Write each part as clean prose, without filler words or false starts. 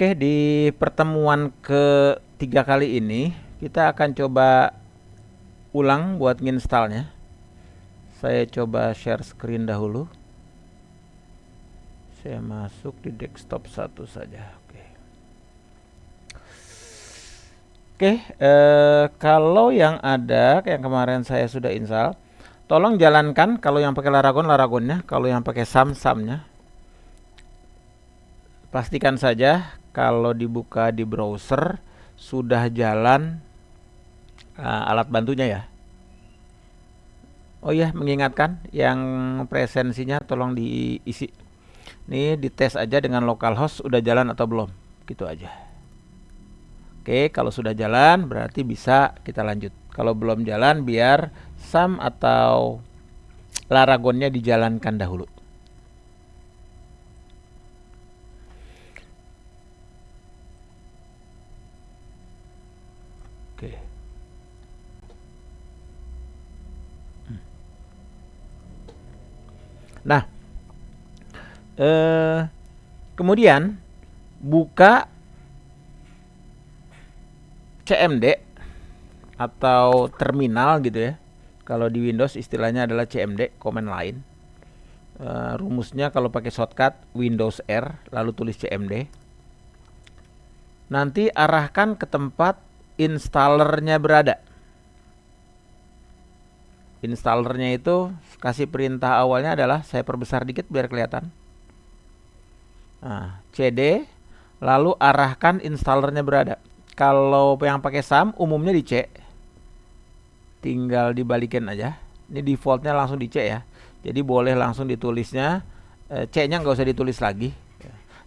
Oke, di pertemuan ketiga kali ini kita akan coba ulang buat nginstalnya. Saya coba share screen dahulu. Saya masuk di desktop satu saja. Oke, kalau yang ada yang kemarin saya sudah install, tolong jalankan kalau yang pakai Laragonnya, kalau yang pakai SAM-nya. Pastikan saja kalau dibuka di browser sudah jalan alat bantunya ya. Oh iya, mengingatkan yang presensinya tolong diisi. Ini dites aja dengan localhost udah jalan atau belum. Gitu aja. Oke, kalau sudah jalan berarti bisa kita lanjut. Kalau belum jalan biar SAM atau Laragonnya dijalankan dahulu. Oke. Nah, kemudian buka CMD atau terminal gitu ya. Kalau di Windows istilahnya adalah CMD, command line. Rumusnya kalau pakai shortcut Windows R lalu tulis CMD. Nanti arahkan ke tempat installernya berada. Installernya itu kasih perintah awalnya adalah saya perbesar dikit biar kelihatan. Nah, CD lalu arahkan installernya berada. Kalau yang pakai SAM umumnya di C. Tinggal dibalikin aja. Ini defaultnya langsung di C ya. Jadi boleh langsung ditulisnya C-nya nggak usah ditulis lagi.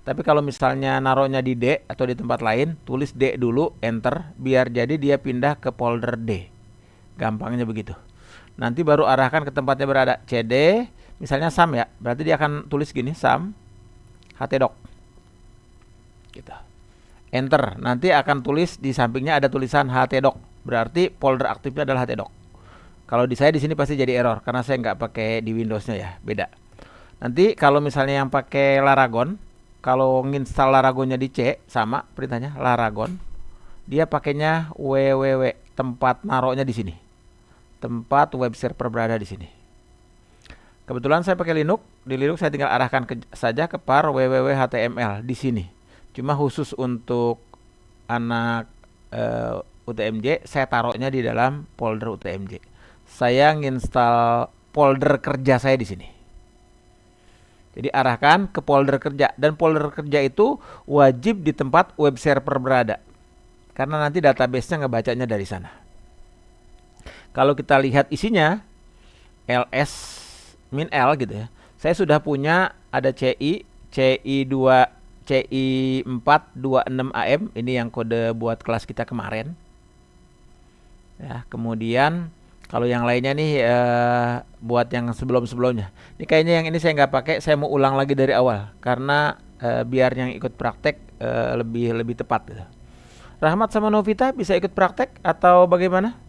Tapi kalau misalnya naruhnya di D atau di tempat lain, tulis D dulu, enter, biar jadi dia pindah ke folder D. Gampangnya begitu. Nanti baru arahkan ke tempatnya berada. CD, misalnya SAM ya, berarti dia akan tulis gini, SAM, htdoc. Gitu. Enter, nanti akan tulis di sampingnya ada tulisan htdoc. Berarti folder aktifnya adalah htdoc. Kalau di saya di sini pasti jadi error, karena saya nggak pakai di Windowsnya ya, beda. Nanti kalau misalnya yang pakai Laragon, kalau nginstal Laragonnya di C, sama perintahnya Laragon. Dia pakainya www, tempat naruhnya di sini. Tempat web server berada di sini. Kebetulan saya pakai Linux. Di Linux saya tinggal arahkan saja ke par www.html di sini. Cuma khusus untuk anak UTMJ, saya taruhnya di dalam folder UTMJ. Saya nginstal folder kerja saya di sini. Jadi arahkan ke folder kerja, dan folder kerja itu wajib di tempat web server berada. Karena nanti database-nya ngebacanya dari sana. Kalau kita lihat isinya ls min l gitu ya. Saya sudah punya ada CI2 CI426AM, ini yang kode buat kelas kita kemarin. Ya, kemudian kalau yang lainnya nih buat yang sebelum-sebelumnya. Ini kayaknya yang ini saya nggak pakai, saya mau ulang lagi dari awal karena biar yang ikut praktek lebih tepat gitu. Rahmat sama Novita bisa ikut praktek atau bagaimana?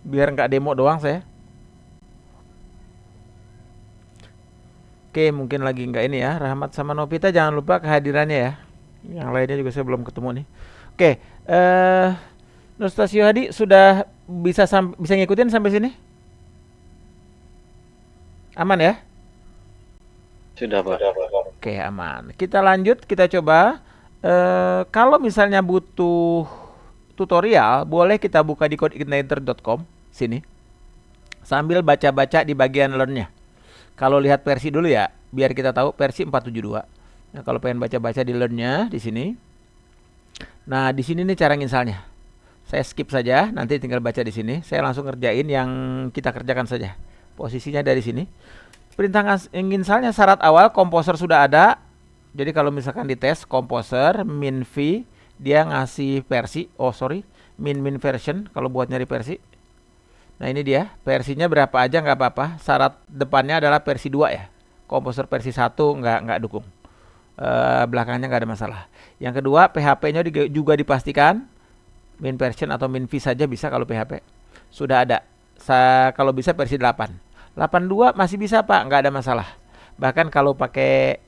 Biar nggak demo doang saya. Oke, mungkin lagi nggak ini ya. Rahmat sama Novita jangan lupa kehadirannya ya. Yang lainnya juga saya belum ketemu nih. Oke, Nustasio Hadi sudah bisa ngikutin sampai sini? Aman ya? Sudah, Pak. Oke, aman. Kita lanjut, kita coba. Kalau misalnya butuh tutorial, boleh kita buka di codeigniter.com sini. Sambil baca-baca di bagian learn-nya. Kalau lihat versi dulu ya, biar kita tahu versi 472. Nah, kalau pengen baca-baca di learn-nya di sini. Nah, di sini nih cara nginstalnya. Saya skip saja, nanti tinggal baca di sini. Saya langsung ngerjain yang kita kerjakan saja. Posisinya dari sini. Perintah nginstalnya syarat awal komposer sudah ada. Jadi kalau misalkan dites komposer min v, dia ngasih versi, min version kalau buat nyari versi. Nah ini dia, versinya berapa aja nggak apa-apa. Syarat depannya adalah versi 2 ya. Komposer versi 1 nggak dukung. Belakangnya nggak ada masalah. Yang kedua, PHP-nya juga dipastikan min version atau min v saja bisa kalau PHP. Sudah ada. Kalau bisa versi 8. 82 masih bisa Pak, nggak ada masalah. Bahkan kalau pakai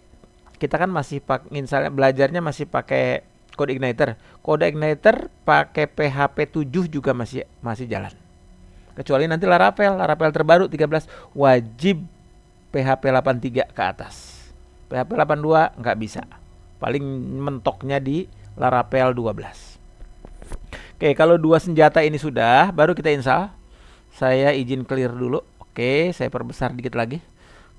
kita kan masih misalnya belajarnya masih pakai Code Igniter. Code Igniter pakai PHP 7 juga masih jalan. Kecuali nanti Laravel terbaru 13 wajib PHP 83 ke atas. PHP 82 nggak bisa. Paling mentoknya di Laravel 12. Oke, kalau dua senjata ini sudah, baru kita install. Saya izin clear dulu. Oke, saya perbesar dikit lagi.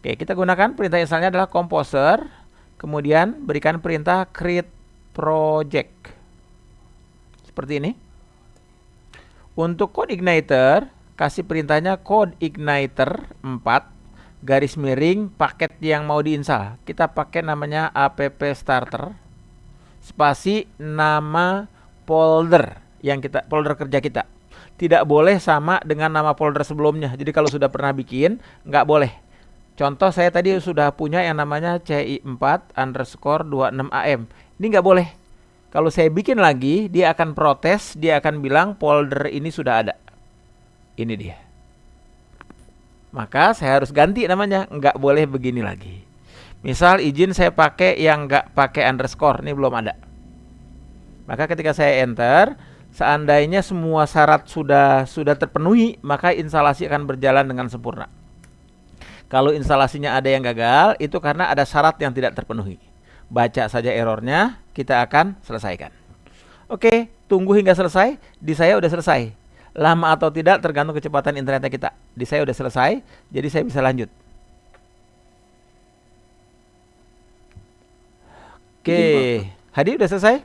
Oke, kita gunakan perintah installnya adalah composer. Kemudian berikan perintah create project. Seperti ini. Untuk code igniter, kasih perintahnya code igniter 4 garis miring paket yang mau diinstal. Kita pakai namanya app starter spasi nama folder folder kerja kita. Tidak boleh sama dengan nama folder sebelumnya. Jadi kalau sudah pernah bikin, nggak boleh. Contoh saya tadi sudah punya yang namanya ci4_26am. Ini nggak boleh. Kalau saya bikin lagi, dia akan protes, dia akan bilang folder ini sudah ada. Ini dia. Maka saya harus ganti namanya, nggak boleh begini lagi. Misal izin saya pakai yang nggak pakai underscore, ini belum ada. Maka ketika saya enter, seandainya semua syarat sudah terpenuhi, maka instalasi akan berjalan dengan sempurna. Kalau instalasinya ada yang gagal, itu karena ada syarat yang tidak terpenuhi. Baca saja errornya, kita akan selesaikan. Oke, tunggu hingga selesai. Di saya udah selesai. Lama atau tidak tergantung kecepatan internetnya kita. Di saya udah selesai, jadi saya bisa lanjut. Oke, Hadi udah selesai?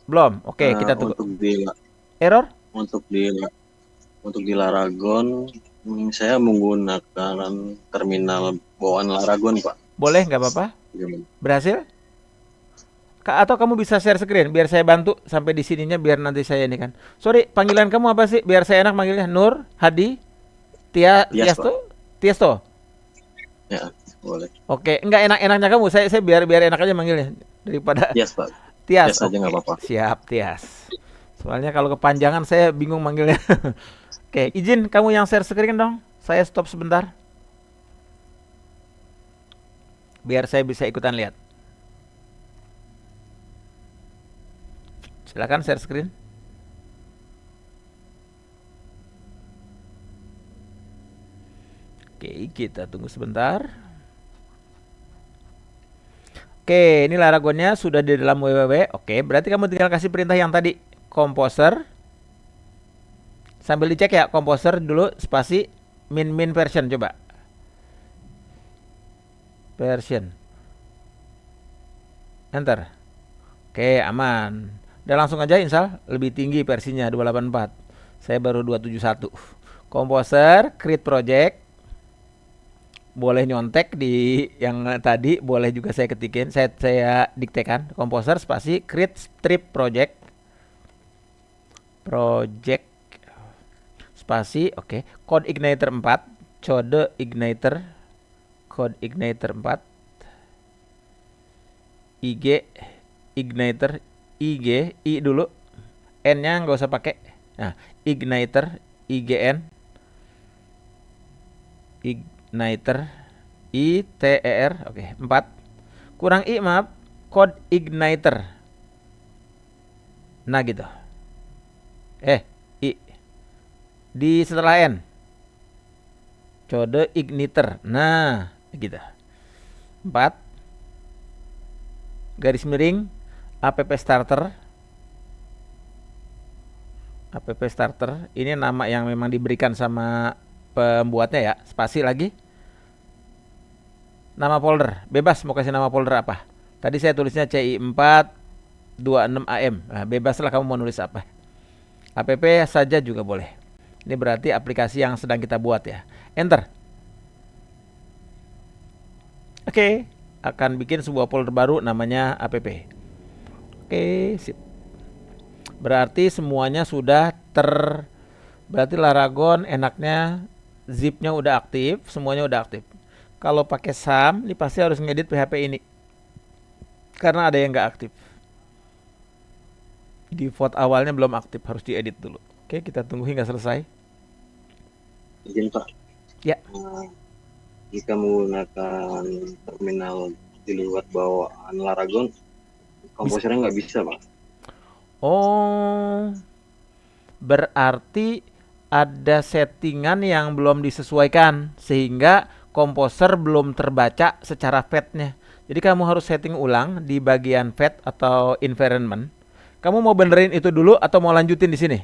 Belum. Oke, kita tunggu. Error? Untuk di Laragon, saya menggunakan terminal bawaan Laragon, Pak. Boleh, nggak apa-apa. Berhasil? Atau kamu bisa share screen biar saya bantu sampai di sininya biar nanti saya ini kan. Sorry, panggilan kamu apa sih? Biar saya enak manggilnya. Nur, Hadi, Tiesto. Ya, boleh. Oke, enggak enak-enaknya kamu. Saya biar enak aja manggilnya daripada Pak. Tias aja nggak apa-apa. Siap, Tias. Soalnya kalau kepanjangan saya bingung manggilnya. Oke, izin kamu yang share screen dong. Saya stop sebentar. Biar saya bisa ikutan lihat. Silakan share screen. Oke, kita tunggu sebentar. Oke, ini Laragonnya sudah di dalam www. Oke, berarti kamu tinggal kasih perintah yang tadi, composer. Sambil dicek ya, composer dulu spasi min version, coba. Version. Enter. Oke, aman. Dan langsung aja install, lebih tinggi versinya 284. Saya baru 271. Composer, create project. Boleh nyontek di yang tadi, boleh juga saya ketikin, saya diktekan. Composer spasi create strip project. Spasi, oke. Code igniter 4, code igniter 4. Igniter I dulu. N-nya nggak usah pakai. Nah, igniter IGN. Igniter ITER, oke, 4. Kurang I, maaf. Code igniter. Nah, gitu. I di setelah N. Code igniter. Nah, gitu. 4. Garis miring app starter. App starter ini nama yang memang diberikan sama pembuatnya ya. Spasi lagi. Nama folder, bebas mau kasih nama folder apa. Tadi saya tulisnya ci4_26am. Nah, bebaslah kamu mau nulis apa. App saja juga boleh. Ini berarti aplikasi yang sedang kita buat ya. Enter. Oke, akan bikin sebuah folder baru namanya app. Oke, sip. Berarti semuanya sudah berarti Laragon enaknya zipnya udah aktif, semuanya udah aktif. Kalau pakai SAM, ini pasti harus ngedit PHP ini. Karena ada yang nggak aktif. Default awalnya belum aktif, harus diedit dulu. Oke, kita tunggu hingga selesai. Izin, Pak. Ya. jika menggunakan terminal di luar bawaan Laragon, Bisa. komposernya nggak bisa, Pak. Oh, berarti ada settingan yang belum disesuaikan sehingga komposer belum terbaca secara fetnya. Jadi kamu harus setting ulang di bagian fet atau environment. Kamu mau benerin itu dulu atau mau lanjutin di sini?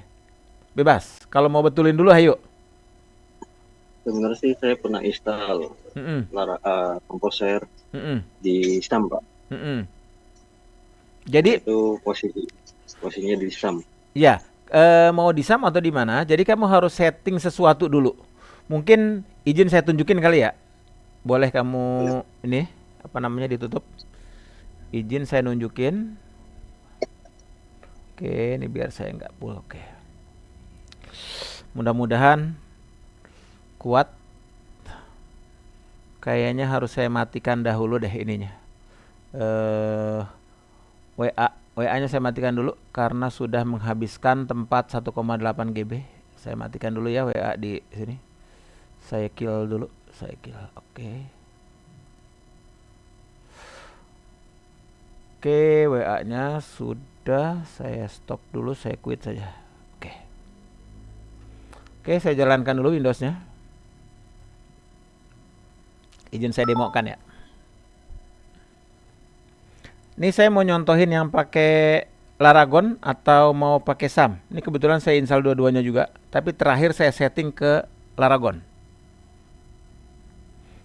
Bebas. Kalau mau betulin dulu, ayo. Sebenarnya sih saya pernah install Mm-mm. komposer Mm-mm. di SAM, Pak. Mm-mm. Nah, Jadi, itu posisinya di SAM. ya, mau di SAM atau di mana? Jadi kamu harus setting sesuatu dulu. Mungkin izin saya tunjukin kali ya. Boleh kamu Ya, ini apa namanya ditutup? Izin saya nunjukin. Oke, ini biar saya nggak full. Oke. Mudah-mudahan kuat. Kayaknya harus saya matikan dahulu deh ininya. WA WA-nya saya matikan dulu karena sudah menghabiskan tempat 1,8 GB. Saya matikan dulu ya WA di sini. Saya kill dulu. Saya kill. Oke. Oke, WA-nya sudah saya stop dulu, saya quit saja. Oke. Oke, saya jalankan dulu Windows-nya. Izin saya demokan ya. Ini saya mau nyontohin yang pakai Laragon atau mau pakai SAM. Ini kebetulan saya install dua-duanya juga, tapi terakhir saya setting ke Laragon.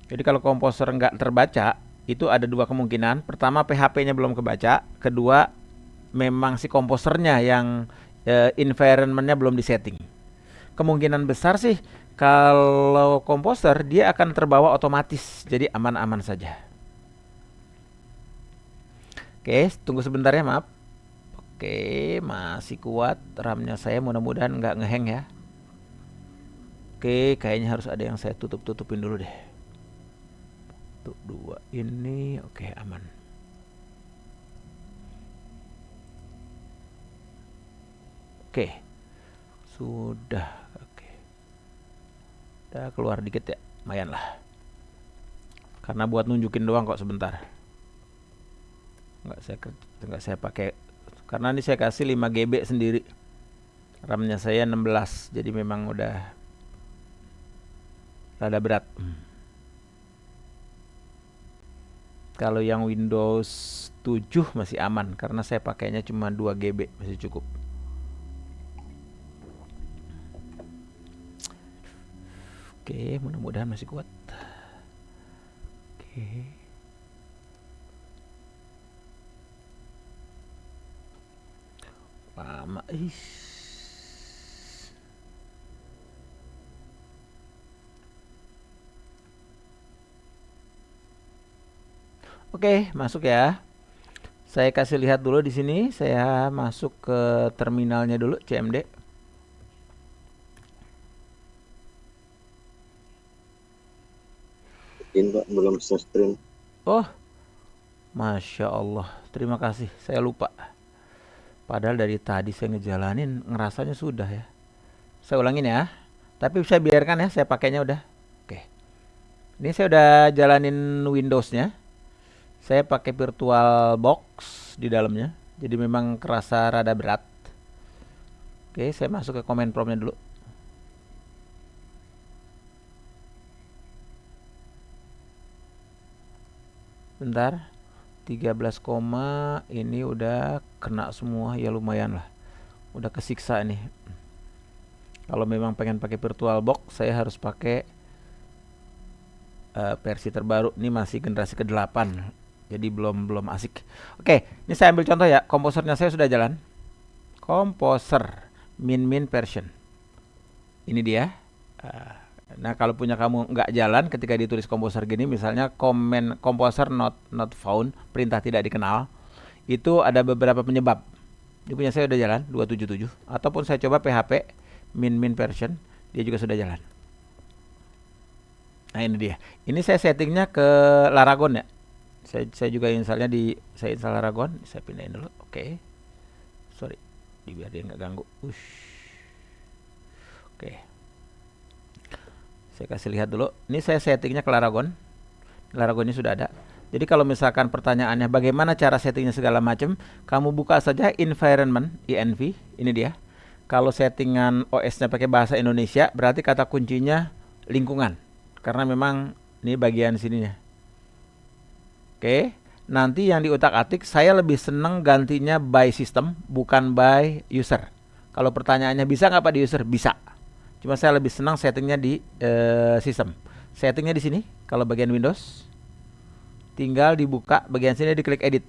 Jadi kalau komposer nggak terbaca, itu ada dua kemungkinan. Pertama PHP-nya belum kebaca, kedua memang si komposernya yang environment-nya belum disetting. Kemungkinan besar sih kalau komposer dia akan terbawa otomatis, jadi aman-aman saja. Oke, tunggu sebentar ya, maaf. Oke, masih kuat RAM-nya saya, mudah-mudahan nggak ngehang ya. Oke, kayaknya harus ada yang saya tutupin dulu deh. Tuh, dua ini, oke aman. Oke, sudah, oke. Udah keluar dikit ya, lumayan lah. Karena buat nunjukin doang kok sebentar. Nggak saya pakai, karena ini saya kasih 5 GB sendiri. RAM-nya saya 16, jadi memang udah rada berat. Kalau yang Windows 7 masih aman karena saya pakainya cuma 2 GB, masih cukup. Oke, mudah-mudahan masih kuat. Oke. Lama. Oke, masuk ya. Saya kasih lihat dulu di sini. Saya masuk ke terminalnya dulu, CMD. mungkin Pak belum bisa stream. Oh, Masya Allah. Terima kasih. Saya lupa. Padahal dari tadi saya ngejalanin, ngerasanya sudah ya. Saya ulangin ya. Tapi saya biarkan ya, saya pakainya udah. Oke. Ini saya udah jalanin Windows-nya. Saya pakai virtual box di dalamnya. Jadi memang kerasa rada berat. Oke, saya masuk ke command prompt-nya dulu. Bentar. 13, ini udah kena semua ya, lumayan lah. Udah kesiksa nih. Kalau memang pengen pakai virtual box, saya harus pakai versi terbaru. Ini masih generasi ke-8. Jadi belum asik. Oke, ini saya ambil contoh ya. Komposernya saya sudah jalan. Komposer min version. Ini dia. Nah, kalau punya kamu nggak jalan ketika ditulis komposer gini, misalnya komen komposer not found, perintah tidak dikenal, itu ada beberapa penyebab. Ini punya saya udah jalan 277, ataupun saya coba PHP min version, dia juga sudah jalan. Nah, ini dia. Ini saya settingnya ke Laragon ya. Saya juga installnya saya install Laragon, saya pindahin dulu. Oke. Sorry, biar dia nggak ganggu. Oke. Saya kasih lihat dulu. Ini saya settingnya ke Laragon. Laragonnya sudah ada. Jadi kalau misalkan pertanyaannya bagaimana cara settingnya segala macam, kamu buka saja environment, env, ini dia. Kalau settingan OS-nya pakai bahasa Indonesia, berarti kata kuncinya lingkungan. Karena memang ini bagian sininya. Oke, nanti yang diutak-atik saya lebih seneng gantinya by system, bukan by user. Kalau pertanyaannya bisa nggak Pak di user? Bisa. Cuma saya lebih senang settingnya di sistem. Settingnya di sini, kalau bagian Windows. Tinggal dibuka bagian sini diklik edit.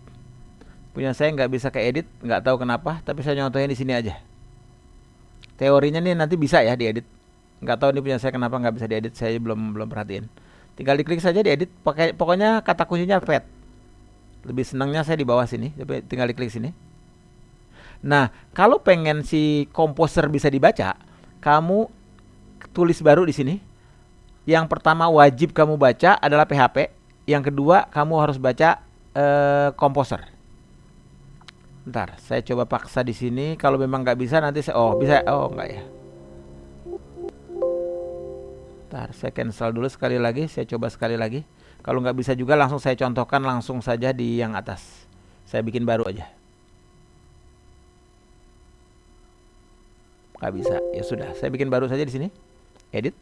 Punya saya nggak bisa ke edit, nggak tahu kenapa, tapi saya nyontohin di sini aja. Teorinya nih nanti bisa ya diedit. Nggak tahu nih punya saya kenapa nggak bisa diedit, saya belum perhatiin. Tinggal diklik saja diedit, pokoknya kata kuncinya fat. Lebih senangnya saya di bawah sini, tinggal diklik sini. Nah, kalau pengen si komposer bisa dibaca, kamu tulis baru di sini. Yang pertama wajib kamu baca adalah PHP. Yang kedua, kamu harus baca komposer. Bentar, saya coba paksa di sini. Kalau memang nggak bisa, nanti saya bisa. Oh, nggak ya. Bentar, saya cancel dulu sekali lagi. Saya coba sekali lagi. Kalau nggak bisa juga, langsung saya contohkan langsung saja di yang atas. Saya bikin baru aja. Nggak bisa. Ya sudah, saya bikin baru saja di sini. Edit.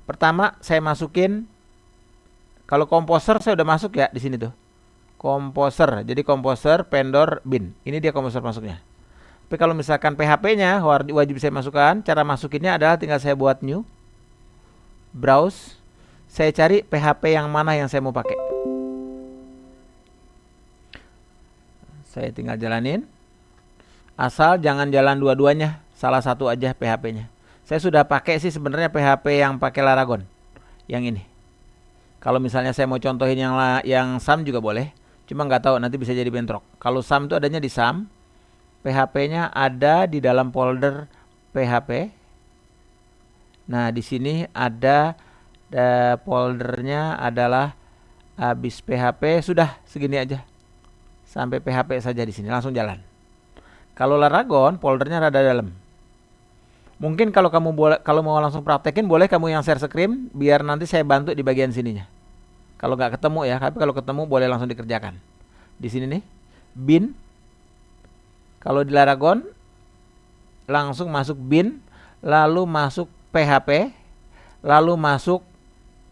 Pertama, saya masukin. Kalau komposer saya udah masuk ya di sini tuh. Komposer. Jadi komposer vendor bin. Ini dia komposer masuknya. Tapi kalau misalkan PHP-nya wajib saya masukkan, cara masukinnya adalah tinggal saya buat new. Browse. Saya cari PHP yang mana yang saya mau pakai. Saya tinggal jalanin. Asal jangan jalan dua-duanya, salah satu aja PHP-nya. Saya sudah pakai sih sebenarnya PHP yang pakai Laragon. Yang ini. Kalau misalnya saya mau contohin yang SAM juga boleh. Cuma nggak tahu nanti bisa jadi bentrok. Kalau SAM itu adanya di SAM. PHP-nya ada di dalam folder PHP. Nah, di sini ada foldernya adalah habis PHP, sudah segini aja. Sampai PHP saja di sini, langsung jalan. Kalau Laragon, foldernya rada dalam. Mungkin kalau kalau mau langsung praktekin, boleh kamu yang share screen, biar nanti saya bantu di bagian sininya. Kalau nggak ketemu ya, tapi kalau ketemu boleh langsung dikerjakan. Di sini nih, bin. Kalau di Laragon, langsung masuk bin, lalu masuk PHP, lalu masuk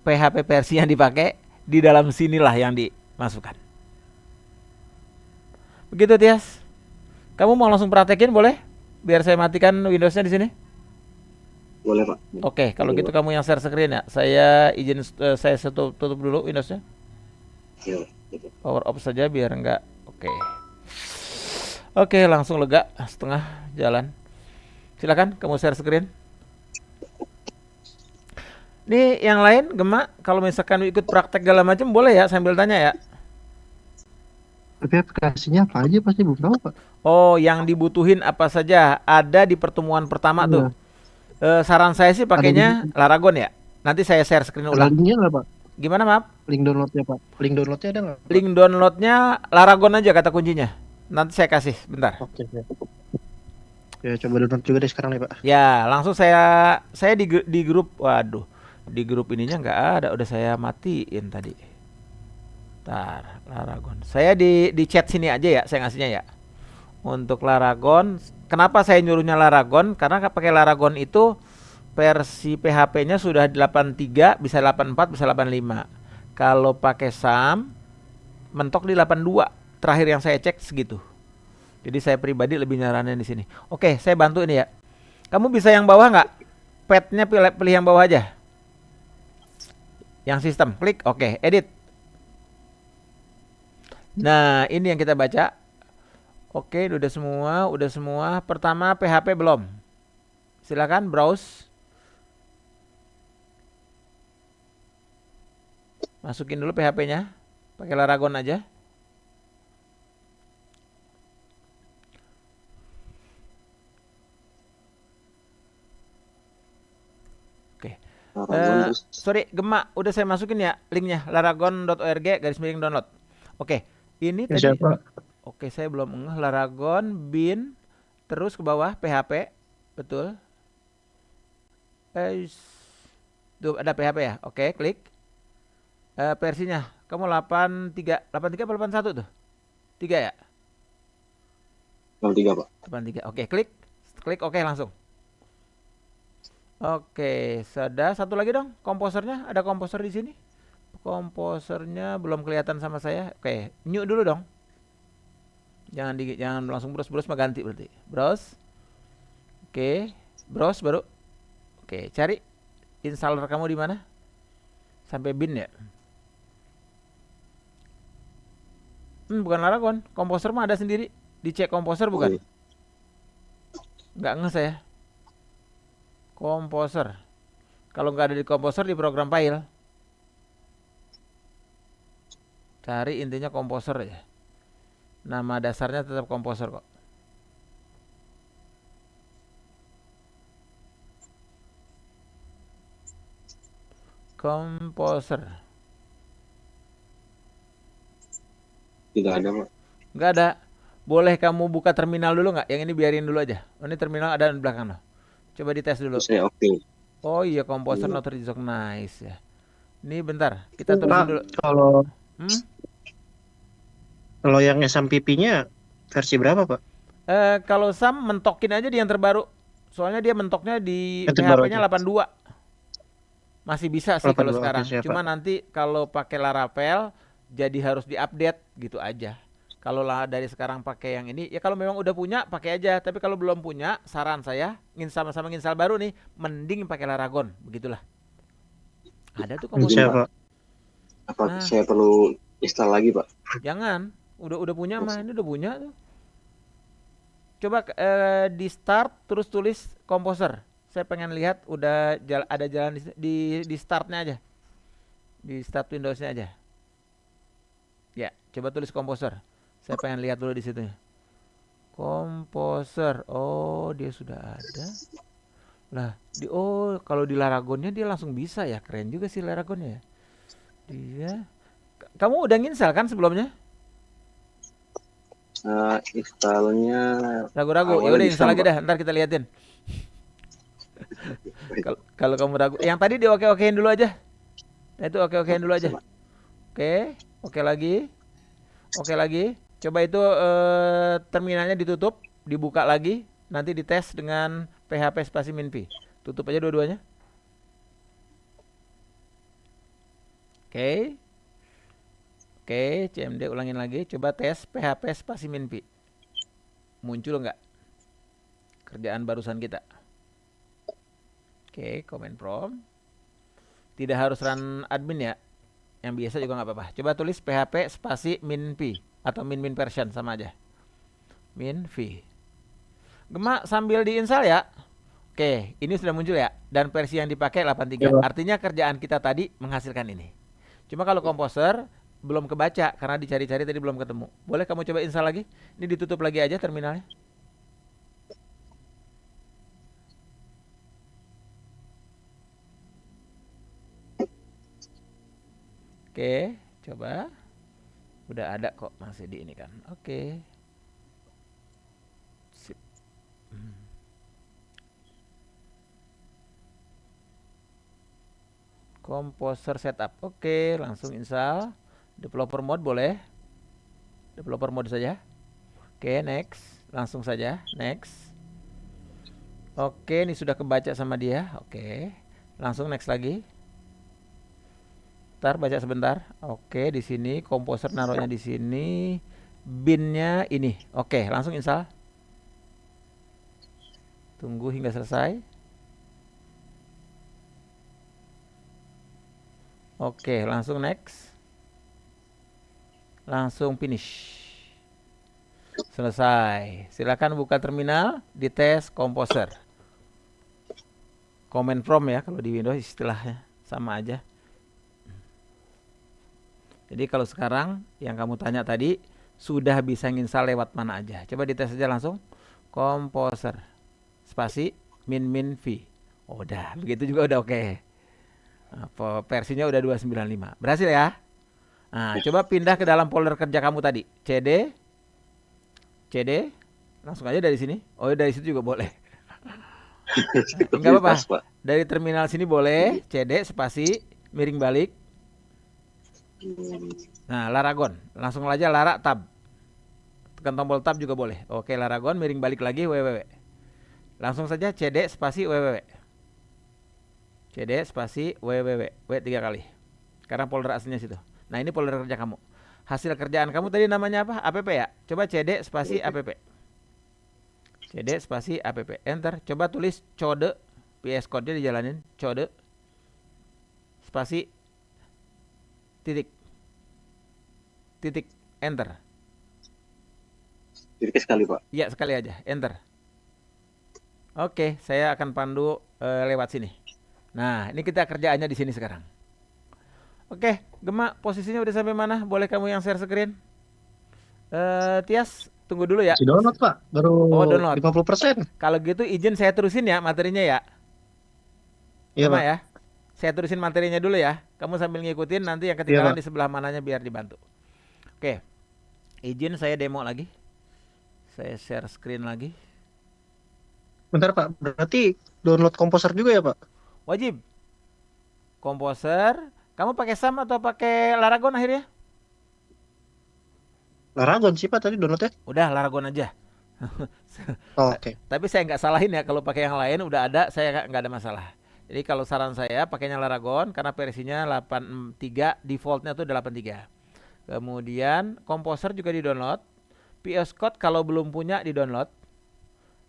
PHP versi yang dipakai, di dalam sinilah yang dimasukkan. Begitu Tias. Kamu mau langsung praktekin boleh? Biar saya matikan Windows-nya di sini. Boleh Pak. Oke, kalau gitu kamu yang share screen ya. Saya izin saya tutup dulu Windows-nya. Ya. Power off saja biar enggak. Oke, langsung lega setengah jalan. Silakan kamu share screen. Nih yang lain Gema, kalau misalkan ikut praktek segala macam boleh ya sambil tanya ya. Tapi aplikasinya apa aja pasti belum tahu Pak. Oh, yang dibutuhin apa saja ada di pertemuan pertama tuh. Saran saya sih pakainya Laragon ya. Nanti saya share screen ulang. Linknya nggak Pak? Gimana maaf? Link downloadnya Pak. Link downloadnya ada nggak? Link downloadnya Laragon aja kata kuncinya. Nanti saya kasih, bentar. Oke. Ya coba download juga deh sekarang nih Pak. Ya, langsung saya di grup. Waduh, di grup ininya nggak ada. Udah saya matiin tadi. Ntar, Laragon. Saya di chat sini aja ya, saya ngasihnya ya. Untuk Laragon, kenapa saya nyuruhnya Laragon? Karena pakai Laragon itu versi PHP-nya sudah 83, bisa 84, bisa 85. Kalau pakai SAM, mentok di 82. Terakhir yang saya cek segitu. Jadi saya pribadi lebih nyaranin di sini. Oke, saya bantu ini ya. Kamu bisa yang bawah nggak? Pad-nya pilih yang bawah aja. Yang sistem, klik, oke, edit. Nah, ini yang kita baca. Oke, udah semua. Pertama PHP belum. Silakan browse. Masukin dulu PHP-nya. Pakai Laragon aja. Oke. Sorry, Gema, udah saya masukin ya linknya laragon.org/download. Oke, ini tadi. Siapa? Oke, saya belum ngeh. Laragon bin terus ke bawah PHP, betul. Tuh ada PHP ya. Oke, klik. Versinya kamu 83 apa 81 tuh? 3 ya? 63 Pak. 83. Oke, klik. Klik oke langsung. Oke, sudah satu lagi dong. Komposernya ada komposer di sini. Komposernya belum kelihatan sama saya. Oke, new dulu dong. Jangan langsung browse mah ganti berarti. Browse. Oke, browse baru. Oke, cari installer kamu di mana? Sampai bin ya? Bukan Laragon. Komposer mah ada sendiri. Dicek komposer bukan? iya. Nggak nge saya. Komposer. Kalau nggak ada di komposer di program file. Cari intinya komposer ya. Nama dasarnya tetap komposer kok. Komposer. Tidak ada Pak. Nggak ada. Boleh kamu buka terminal dulu nggak? Yang ini biarin dulu aja. Oh, ini terminal ada di belakang loh. Coba dites dulu. Saya oke. Oh iya, komposer not recognized ya. Ini bentar, kita tulisin Pak, dulu. kalau yang SMPP-nya versi berapa, Pak? Kalau Sam mentokin aja di yang terbaru. Soalnya dia mentoknya di Yang terbaru PHP-nya aja. 82. Masih bisa sih kalau 82, sekarang. oke, siap, Cuma nanti kalau pakai Laravel jadi harus diupdate gitu aja. Kalau lah dari sekarang pakai yang ini, ya kalau memang udah punya pakai aja. Tapi kalau belum punya, saran saya sama-sama nginstal baru nih, mending pakai Laragon, begitulah. Ada tuh komposer. Siap, Pak. Apa Nah. saya perlu install lagi Pak? Jangan, udah punya mah, ini udah punya tuh. Coba di start terus tulis komposer. Saya pengen lihat udah ada jalan di startnya aja. Di start Windows-nya aja. Ya, coba tulis komposer. Saya pengen lihat dulu di situ. Komposer. Oh, dia sudah ada. Lah, kalau di Laragonnya dia langsung bisa ya. Keren juga sih Laragonnya ya. Dia kamu udah nginstal kan sebelumnya? Installnya Ragu-ragu. Ya awalnya udah di install lagi Sam, dah, ntar kita liatin. Kalau kamu ragu, yang tadi di oke-okein dulu aja. Nah, itu oke-okein dulu aja. Pak. Oke lagi. Oke lagi. Coba itu terminalnya ditutup, dibuka lagi, nanti dites dengan PHP spasi minpi. Tutup aja dua-duanya. Oke, CMD ulangin lagi. Coba tes PHP spasi minpi. Muncul nggak kerjaan barusan kita? Oke, command prompt. Tidak harus run admin ya. Yang biasa juga nggak apa-apa. Coba tulis PHP spasi minpi atau min version sama aja. Minpi. Gema sambil diinstal ya. Oke, ini sudah muncul ya. Dan versi yang dipakai 83. Ya. Artinya kerjaan kita tadi menghasilkan ini. Cuma kalau komposer belum kebaca karena dicari-cari tadi belum ketemu. Boleh kamu coba install lagi? Ini ditutup lagi aja terminalnya. Oke, coba. Udah ada kok, masih di ini kan. Oke. Sip. Composer setup. Oke, langsung install. Developer mode boleh. Developer mode saja. Oke, next. Langsung saja, next. Oke, ini sudah kebaca sama dia. Oke. Langsung next lagi. Ntar baca sebentar. Oke, di sini komposer naruhnya di sini. Binnya ini. Oke, langsung install. Tunggu hingga selesai. Oke, langsung next. Langsung finish. Selesai. Silakan buka terminal, dites komposer. Command prompt ya kalau di Windows istilahnya sama aja. Jadi kalau sekarang yang kamu tanya tadi sudah bisa nginstal lewat mana aja. Coba dites aja langsung. Komposer spasi min v. Oh, udah, begitu juga udah oke. Versinya udah 295. Berhasil ya? Nah, coba pindah ke dalam folder kerja kamu tadi. CD. Langsung aja dari sini. Oh, dari situ juga boleh. Enggak apa-apa. Dari terminal sini boleh CD spasi miring balik. Nah, Laragon. Langsung aja Lara tab. Tekan tombol tab juga boleh. Oke, Laragon miring balik lagi www. Langsung saja CD spasi www. CD spasi www. W 3 kali. Karena folder aslinya situ. Nah, ini folder kerja kamu. Hasil kerjaan kamu tadi namanya apa? app ya? Coba CD spasi app. CD spasi app. Enter. Coba tulis code. PS code-nya dijalanin. Code. Spasi. Titik. Titik. Enter. Titik sekali, Pak. Iya, sekali aja. Enter. Oke, saya akan pandu lewat sini. Nah, ini kita kerjaannya di sini sekarang. Oke, Gema, posisinya udah sampai mana? Boleh kamu yang share screen? Tias, tunggu dulu ya. Si download Pak, baru download. 50%. Kalau gitu izin saya terusin ya materinya ya. Iya Gema Pak. ya. Saya terusin materinya dulu ya. Kamu sambil ngikutin, nanti yang ketinggalan di sebelah mananya biar dibantu. Oke. Izin saya demo lagi. Saya share screen lagi. Bentar Pak, berarti download komposer juga ya Pak? Wajib. Komposer. Kamu pakai SAM atau pakai Laragon akhirnya? Laragon sih Pak tadi downloadnya. Udah Laragon aja. Oke. Tapi saya nggak salahin ya, kalau pakai yang lain udah ada, saya nggak ada masalah. Jadi kalau saran saya pakainya Laragon karena versinya 83, defaultnya tuh 83. Kemudian Composer juga di-download. VS Code kalau belum punya di-download.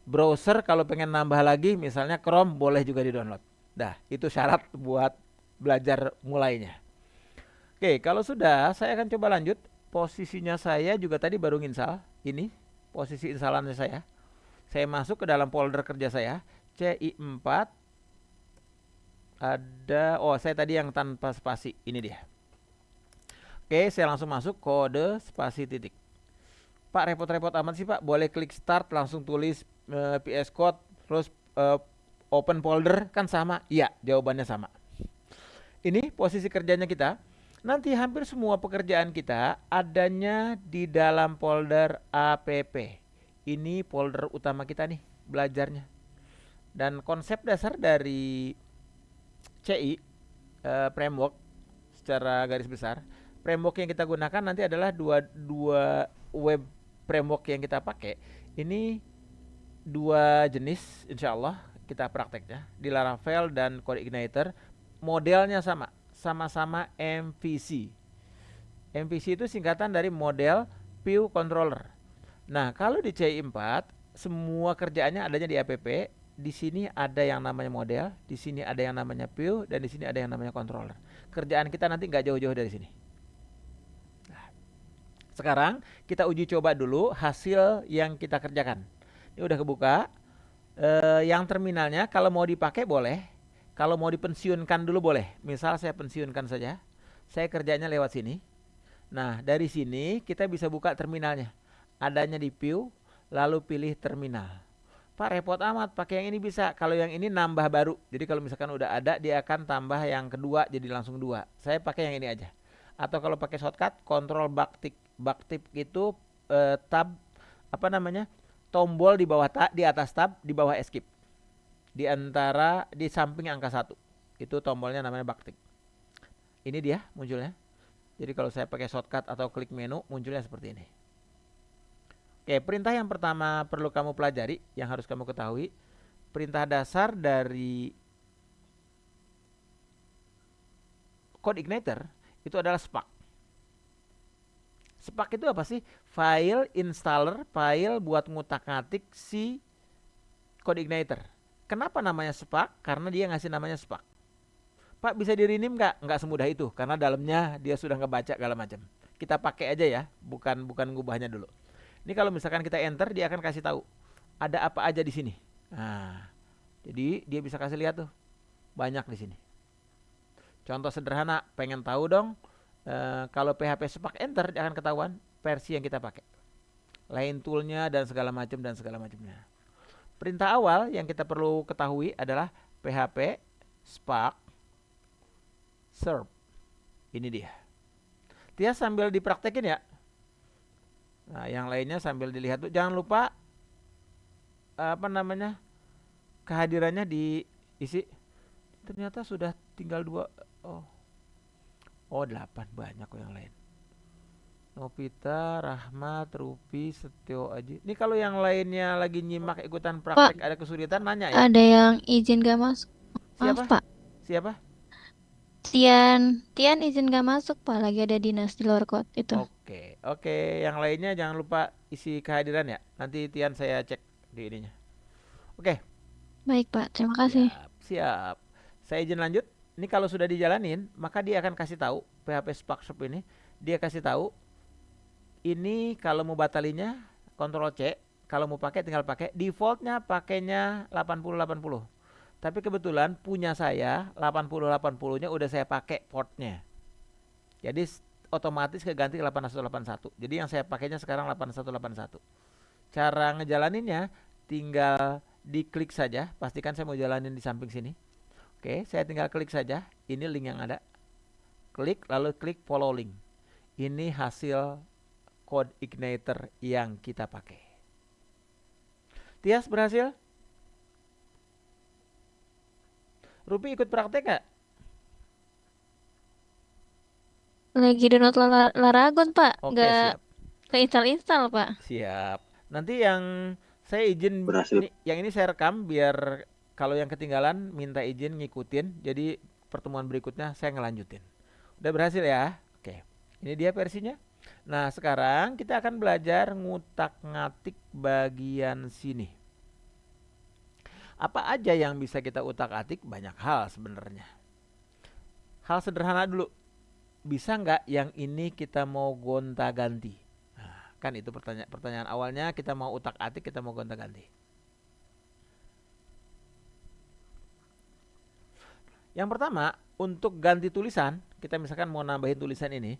Browser kalau pengen nambah lagi misalnya Chrome boleh juga di-download. Dah, itu syarat buat belajar mulainya. Oke, kalau sudah saya akan coba lanjut. Posisinya saya juga tadi baru nginstal. Ini posisi instalannya saya. Saya masuk ke dalam folder kerja saya. CI4. Ada, saya tadi yang tanpa spasi. Ini dia. Oke, saya langsung masuk kode spasi titik. Pak, repot-repot amat sih Pak. Boleh klik start langsung tulis VS Code terus open folder kan sama? Iya, jawabannya sama. Ini posisi kerjanya kita. Nanti hampir semua pekerjaan kita adanya di dalam folder app. Ini folder utama kita nih, belajarnya. Dan konsep dasar dari CI framework secara garis besar, framework yang kita gunakan nanti adalah dua web framework yang kita pakai. Ini dua jenis, insya Allah kita prakteknya di Laravel dan CodeIgniter. Modelnya sama-sama MVC. MVC itu singkatan dari model View Controller. Nah, kalau di CI4 semua kerjaannya adanya di app. Di sini ada yang namanya model, di sini ada yang namanya view, dan di sini ada yang namanya controller. Kerjaan kita nanti nggak jauh-jauh dari sini. Nah, sekarang kita uji coba dulu hasil yang kita kerjakan. Ini udah kebuka. Yang terminalnya kalau mau dipakai boleh. Kalau mau dipensiunkan dulu boleh. Misal saya pensiunkan saja. Saya kerjanya lewat sini. Nah, dari sini kita bisa buka terminalnya. Adanya di view, lalu pilih terminal. Pak, repot amat, pakai yang ini bisa. Kalau yang ini nambah baru. Jadi kalau misalkan udah ada, dia akan tambah yang kedua jadi langsung 2. Saya pakai yang ini aja. Atau kalau pakai shortcut, Control Backtick. Backtick itu tab tombol di bawah di atas tab, di bawah escape. Di samping angka 1. Itu tombolnya namanya backtick. Ini dia munculnya. Jadi kalau saya pakai shortcut atau klik menu, munculnya seperti ini. Oke, perintah yang pertama perlu kamu pelajari, yang harus kamu ketahui, perintah dasar dari CodeIgniter itu adalah spark. Spark itu apa sih? File installer, file buat ngutak-ngatik si CodeIgniter. Kenapa namanya Spark? Karena dia ngasih namanya Spark. Pak, bisa di-rename nggak? Nggak semudah itu, karena dalamnya dia sudah ngebaca segala macam. Kita pakai aja ya, bukan ngubahnya dulu. Ini kalau misalkan kita enter, dia akan kasih tahu ada apa aja di sini. Nah, jadi dia bisa kasih lihat tuh, banyak di sini. Contoh sederhana, pengen tahu dong, kalau PHP Spark enter, dia akan ketahuan versi yang kita pakai, lain toolnya dan segala macamnya. Perintah awal yang kita perlu ketahui adalah PHP Spark serve. Ini dia. Dia sambil dipraktekin ya. Nah, yang lainnya sambil dilihat tuh. Jangan lupa kehadirannya diisi. ternyata sudah tinggal 2. Oh, oh 8, banyak kok yang lain. Novita, Rahmat, Rupi, Setio, Aji. Ini kalau yang lainnya lagi nyimak ikutan Pak, praktek ada kesulitan nanya ya. ada yang izin gak masuk. Maaf, Siapa? Pak. Siapa? Tian izin gak masuk, Pak. Lagi ada dinas di luar kota itu. Oke, oke. Yang lainnya jangan lupa isi kehadiran ya. Nanti Tian saya cek di ininya. Oke, Baik, Pak. Terima kasih. siap, siap. Saya izin lanjut. Ini kalau sudah dijalanin, maka dia akan kasih tahu PHP Spark Shop ini. Dia kasih tahu ini kalau mau batalinya Ctrl C, kalau mau pakai tinggal pakai. Defaultnya pakainya 80-80. Tapi kebetulan punya saya 80-80-nya udah saya pakai portnya. Jadi otomatis keganti 8181. Jadi yang saya pakainya sekarang 8181. Cara ngejalaninnya tinggal diklik saja. Pastikan saya mau jalanin di samping sini. Oke, saya tinggal klik saja. Ini link yang ada. Klik lalu klik follow link. Ini hasil code igniter yang kita pakai. Tias berhasil? Rupi ikut praktek gak? Lagi download Laragon, Pak. Oke, Nggak siap. keinstall-install, Pak. Siap. Nanti yang saya izin Berhasil. yang ini saya rekam biar kalau yang ketinggalan minta izin ngikutin. Jadi pertemuan berikutnya saya ngelanjutin. Udah berhasil ya? Oke. Ini dia versinya. Nah, sekarang kita akan belajar ngutak-ngatik bagian sini. Apa aja yang bisa kita utak-atik? Banyak hal sebenarnya. Hal sederhana dulu. Bisa nggak yang ini kita mau gonta-ganti? Nah, kan itu pertanyaan awalnya, kita mau utak-atik, kita mau gonta-ganti. Yang pertama, untuk ganti tulisan, kita misalkan mau nambahin tulisan ini,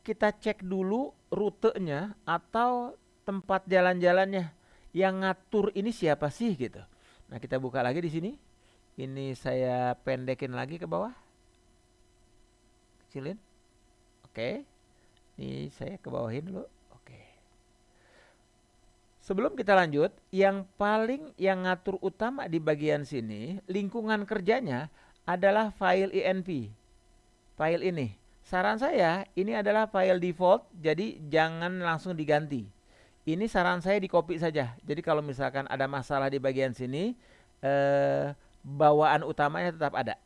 kita cek dulu rutenya atau tempat jalan-jalannya. Yang ngatur ini siapa sih gitu. Nah, kita buka lagi di sini. Ini saya pendekin lagi ke bawah. Kecilin. Oke. Ini saya ke bawahin dulu. Oke. Sebelum kita lanjut, yang ngatur utama di bagian sini, lingkungan kerjanya adalah file INV. File ini. Saran saya, ini adalah file default, jadi jangan langsung diganti. Ini saran saya di copy saja. Jadi kalau misalkan ada masalah di bagian sini, bawaan utamanya tetap ada.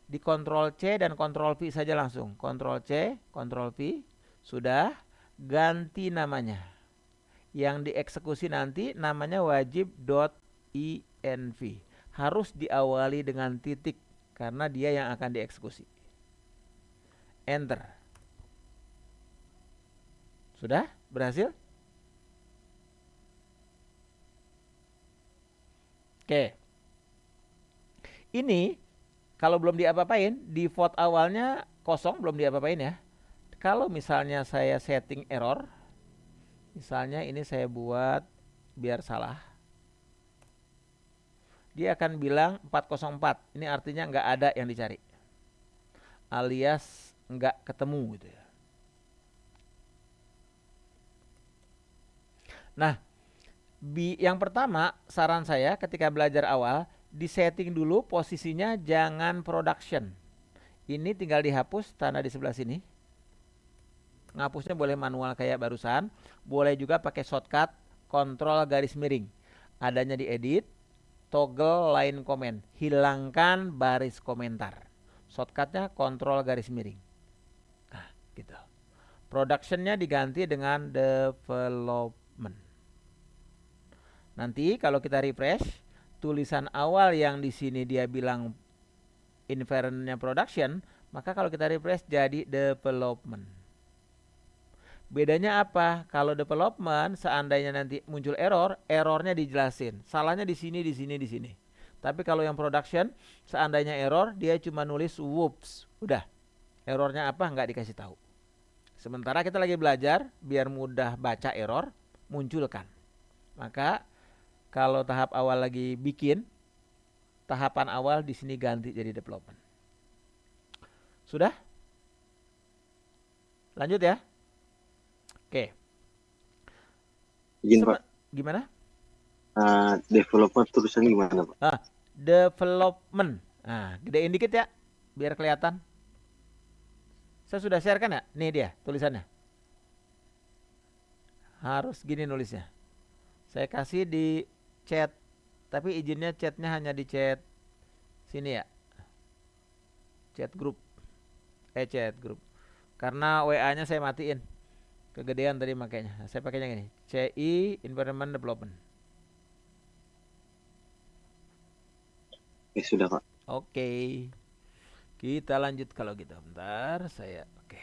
Di Ctrl C dan Ctrl V saja langsung. Ctrl C, Ctrl V, sudah ganti namanya. Yang dieksekusi nanti namanya wajib.inv. Harus diawali dengan titik karena dia yang akan dieksekusi. Enter. Sudah? Berhasil? Oke. Ini kalau belum diapa-apain, default awalnya kosong, belum diapa-apain ya. Kalau misalnya saya setting error, misalnya ini saya buat biar salah, dia akan bilang 404. Ini artinya nggak ada yang dicari, alias nggak ketemu gitu ya. Nah, yang pertama saran saya ketika belajar awal, disetting dulu posisinya jangan production. Ini tinggal dihapus tanda di sebelah sini. Ngapusnya boleh manual kayak barusan, boleh juga pakai shortcut kontrol garis miring. Adanya di edit, toggle line comment, hilangkan baris komentar. Shortcutnya kontrol garis miring. Nah, gitu. Productionnya diganti dengan development. Nanti kalau kita refresh, tulisan awal yang di sini dia bilang environment-nya production, maka kalau kita refresh jadi development. Bedanya apa? Kalau development seandainya nanti muncul error, errornya dijelasin. Salahnya di sini, di sini, di sini. Tapi kalau yang production, seandainya error, dia cuma nulis whoops. Udah. Errornya apa? Nggak dikasih tahu. Sementara kita lagi belajar, biar mudah baca error, munculkan. Maka kalau tahap awal lagi bikin, tahapan awal di sini ganti jadi development. Sudah? Lanjut ya. Oke. Izin Pak, Gimana? developer tulisannya gimana Pak? Development. Nah, gedein dikit ya, biar kelihatan. Saya sudah share kan ya? Nih dia tulisannya. Harus gini nulisnya. Saya kasih di chat, tapi izinnya chatnya hanya di chat sini ya, chat grup. Chat grup. Karena WA-nya saya matiin. Kegedean tadi makanya. Nah, saya pakainya gini. CI Environment Development. Sudah Pak. Oke. Kita lanjut kalau gitu. Bentar, saya oke.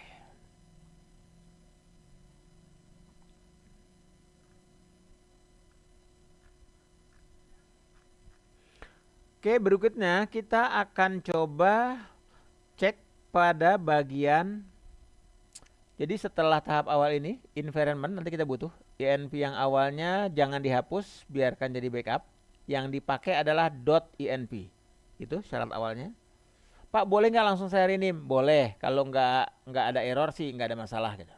Oke, berikutnya kita akan coba cek pada bagian. Jadi setelah tahap awal ini, environment, nanti kita butuh env yang awalnya jangan dihapus, biarkan jadi backup. Yang dipakai adalah .env. Itu syarat awalnya. Pak, boleh nggak langsung saya rename? Boleh. Kalau nggak ada error sih nggak ada masalah gitu.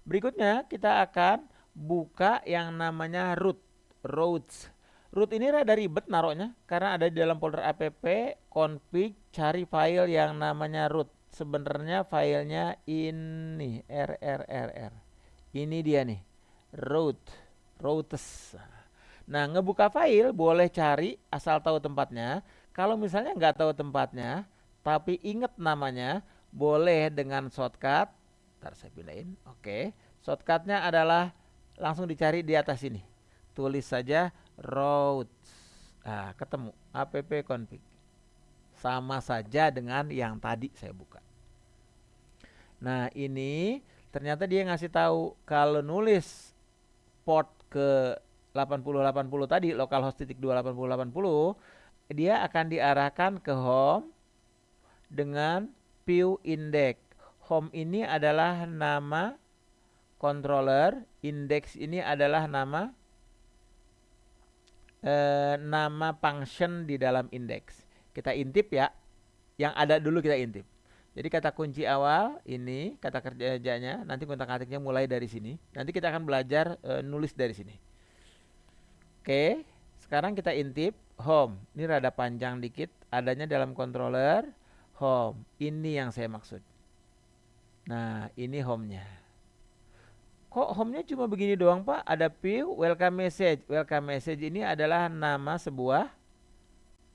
Berikutnya kita akan buka yang namanya root. Root ini rada ribet naruhnya karena ada di dalam folder app config, cari file yang namanya root. Sebenarnya filenya ini rrrr. Ini dia nih, roots. Nah, ngebuka file boleh cari asal tahu tempatnya. Kalau misalnya nggak tahu tempatnya, tapi ingat namanya, boleh dengan shortcut. Ntar saya pindahin. Oke, shortcutnya adalah langsung dicari di atas ini. Tulis saja routes. Nah, ketemu app config. Sama saja dengan yang tadi saya buka. Nah, ini ternyata dia ngasih tahu kalau nulis port ke 8080 tadi, localhost titik 28080, dia akan diarahkan ke home dengan view index. Home ini adalah nama controller, index ini adalah nama function di dalam index. Kita intip ya, yang ada dulu kita intip. Jadi kata kunci awal ini, kata kerjanya, nanti kontak-katiknya mulai dari sini. Nanti kita akan belajar nulis dari sini. Oke, sekarang kita intip home. Ini rada panjang dikit, adanya dalam controller home. Ini yang saya maksud. Nah, ini home-nya. Kok home-nya cuma begini doang, Pak? Ada view, welcome message. Welcome message ini adalah nama sebuah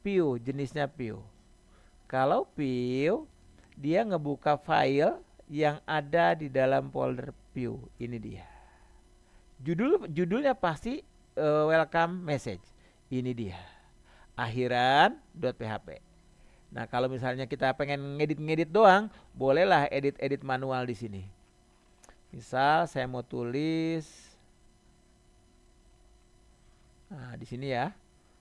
view, jenisnya view. Kalau view, dia ngebuka file yang ada di dalam folder view. Ini dia. Judulnya pasti welcome message. Ini dia. Akhiran.php. Nah, kalau misalnya kita pengen ngedit doang, bolehlah edit manual di sini. Misal saya mau tulis, nah di sini ya,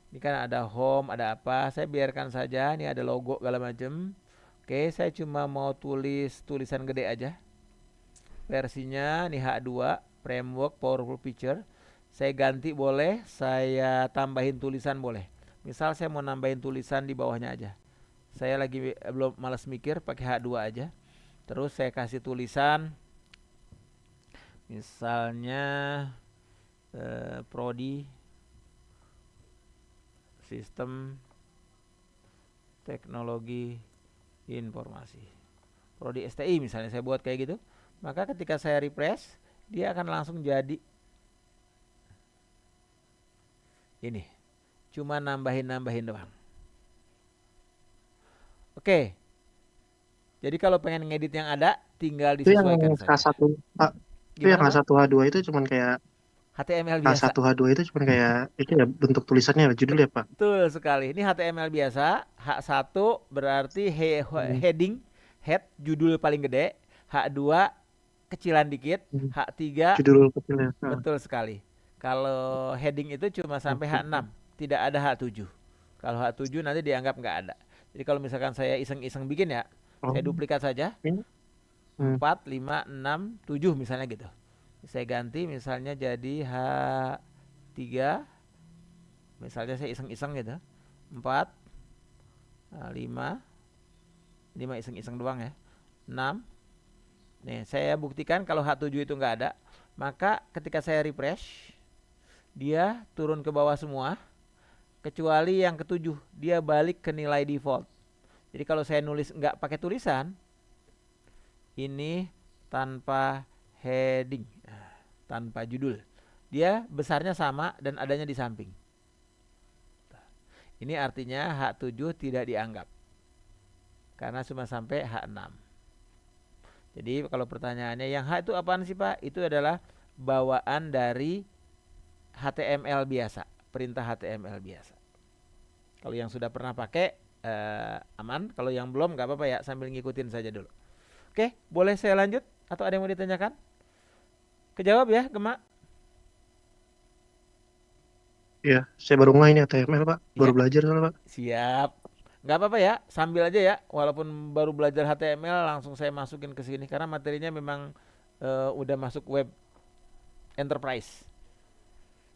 ini kan ada home, ada apa, saya biarkan saja, ini ada logo segala macam. Oke, saya cuma mau tulis tulisan gede aja. Versinya ini H2, framework powerful feature. Saya ganti boleh, saya tambahin tulisan boleh. Misal saya mau nambahin tulisan di bawahnya aja. Saya lagi belum malas mikir, pakai H2 aja. Terus saya kasih tulisan, misalnya prodi sistem teknologi informasi, prodi STI misalnya, saya buat kayak gitu. Maka ketika saya refresh, dia akan langsung jadi ini. Cuma nambahin doang. Oke. Jadi kalau pengen ngedit yang ada, tinggal Itu yang disesuaikan saja. H1, Pak. Itu yang Gimana, Bro? H1 H2 itu cuman kayak HTML biasa. H1 H2 itu cuman kayak itu ya bentuk tulisannya judul ya, Pak. Betul sekali. Ini HTML biasa. H1 berarti heading, head, judul paling gede. H2 kecilan dikit. H3 Judul kecilnya. betul sekali. Kalau heading itu cuma sampai H6, tidak ada H7. Kalau H7 nanti dianggap nggak ada. Jadi kalau misalkan saya iseng-iseng bikin ya, saya duplikat saja. 4, 5, 6, 7 misalnya gitu. Saya ganti misalnya jadi H3. Misalnya saya iseng-iseng gitu. 4, 5 iseng-iseng doang ya. 6. Nih, saya buktikan kalau H7 itu nggak ada. Maka ketika saya refresh, dia turun ke bawah semua. Kecuali yang ketujuh, dia balik ke nilai default. Jadi kalau saya nulis nggak pakai tulisan, ini tanpa heading, tanpa judul, dia besarnya sama dan adanya di samping. Ini artinya H7 tidak dianggap karena cuma sampai H6. Jadi kalau pertanyaannya yang H itu apaan sih Pak? Itu adalah bawaan dari HTML biasa, perintah HTML biasa. Kalau yang sudah pernah pakai aman, kalau yang belum nggak apa-apa ya, sambil ngikutin saja dulu. Oke, boleh saya lanjut atau ada yang mau ditanyakan? Kejawab ya, Gema? Iya, saya baru mulai ini HTML Pak. Ya, Baru belajar soalnya Pak. siap. Nggak apa-apa ya, sambil aja ya. Walaupun baru belajar HTML, langsung saya masukin ke sini karena materinya memang udah masuk web enterprise.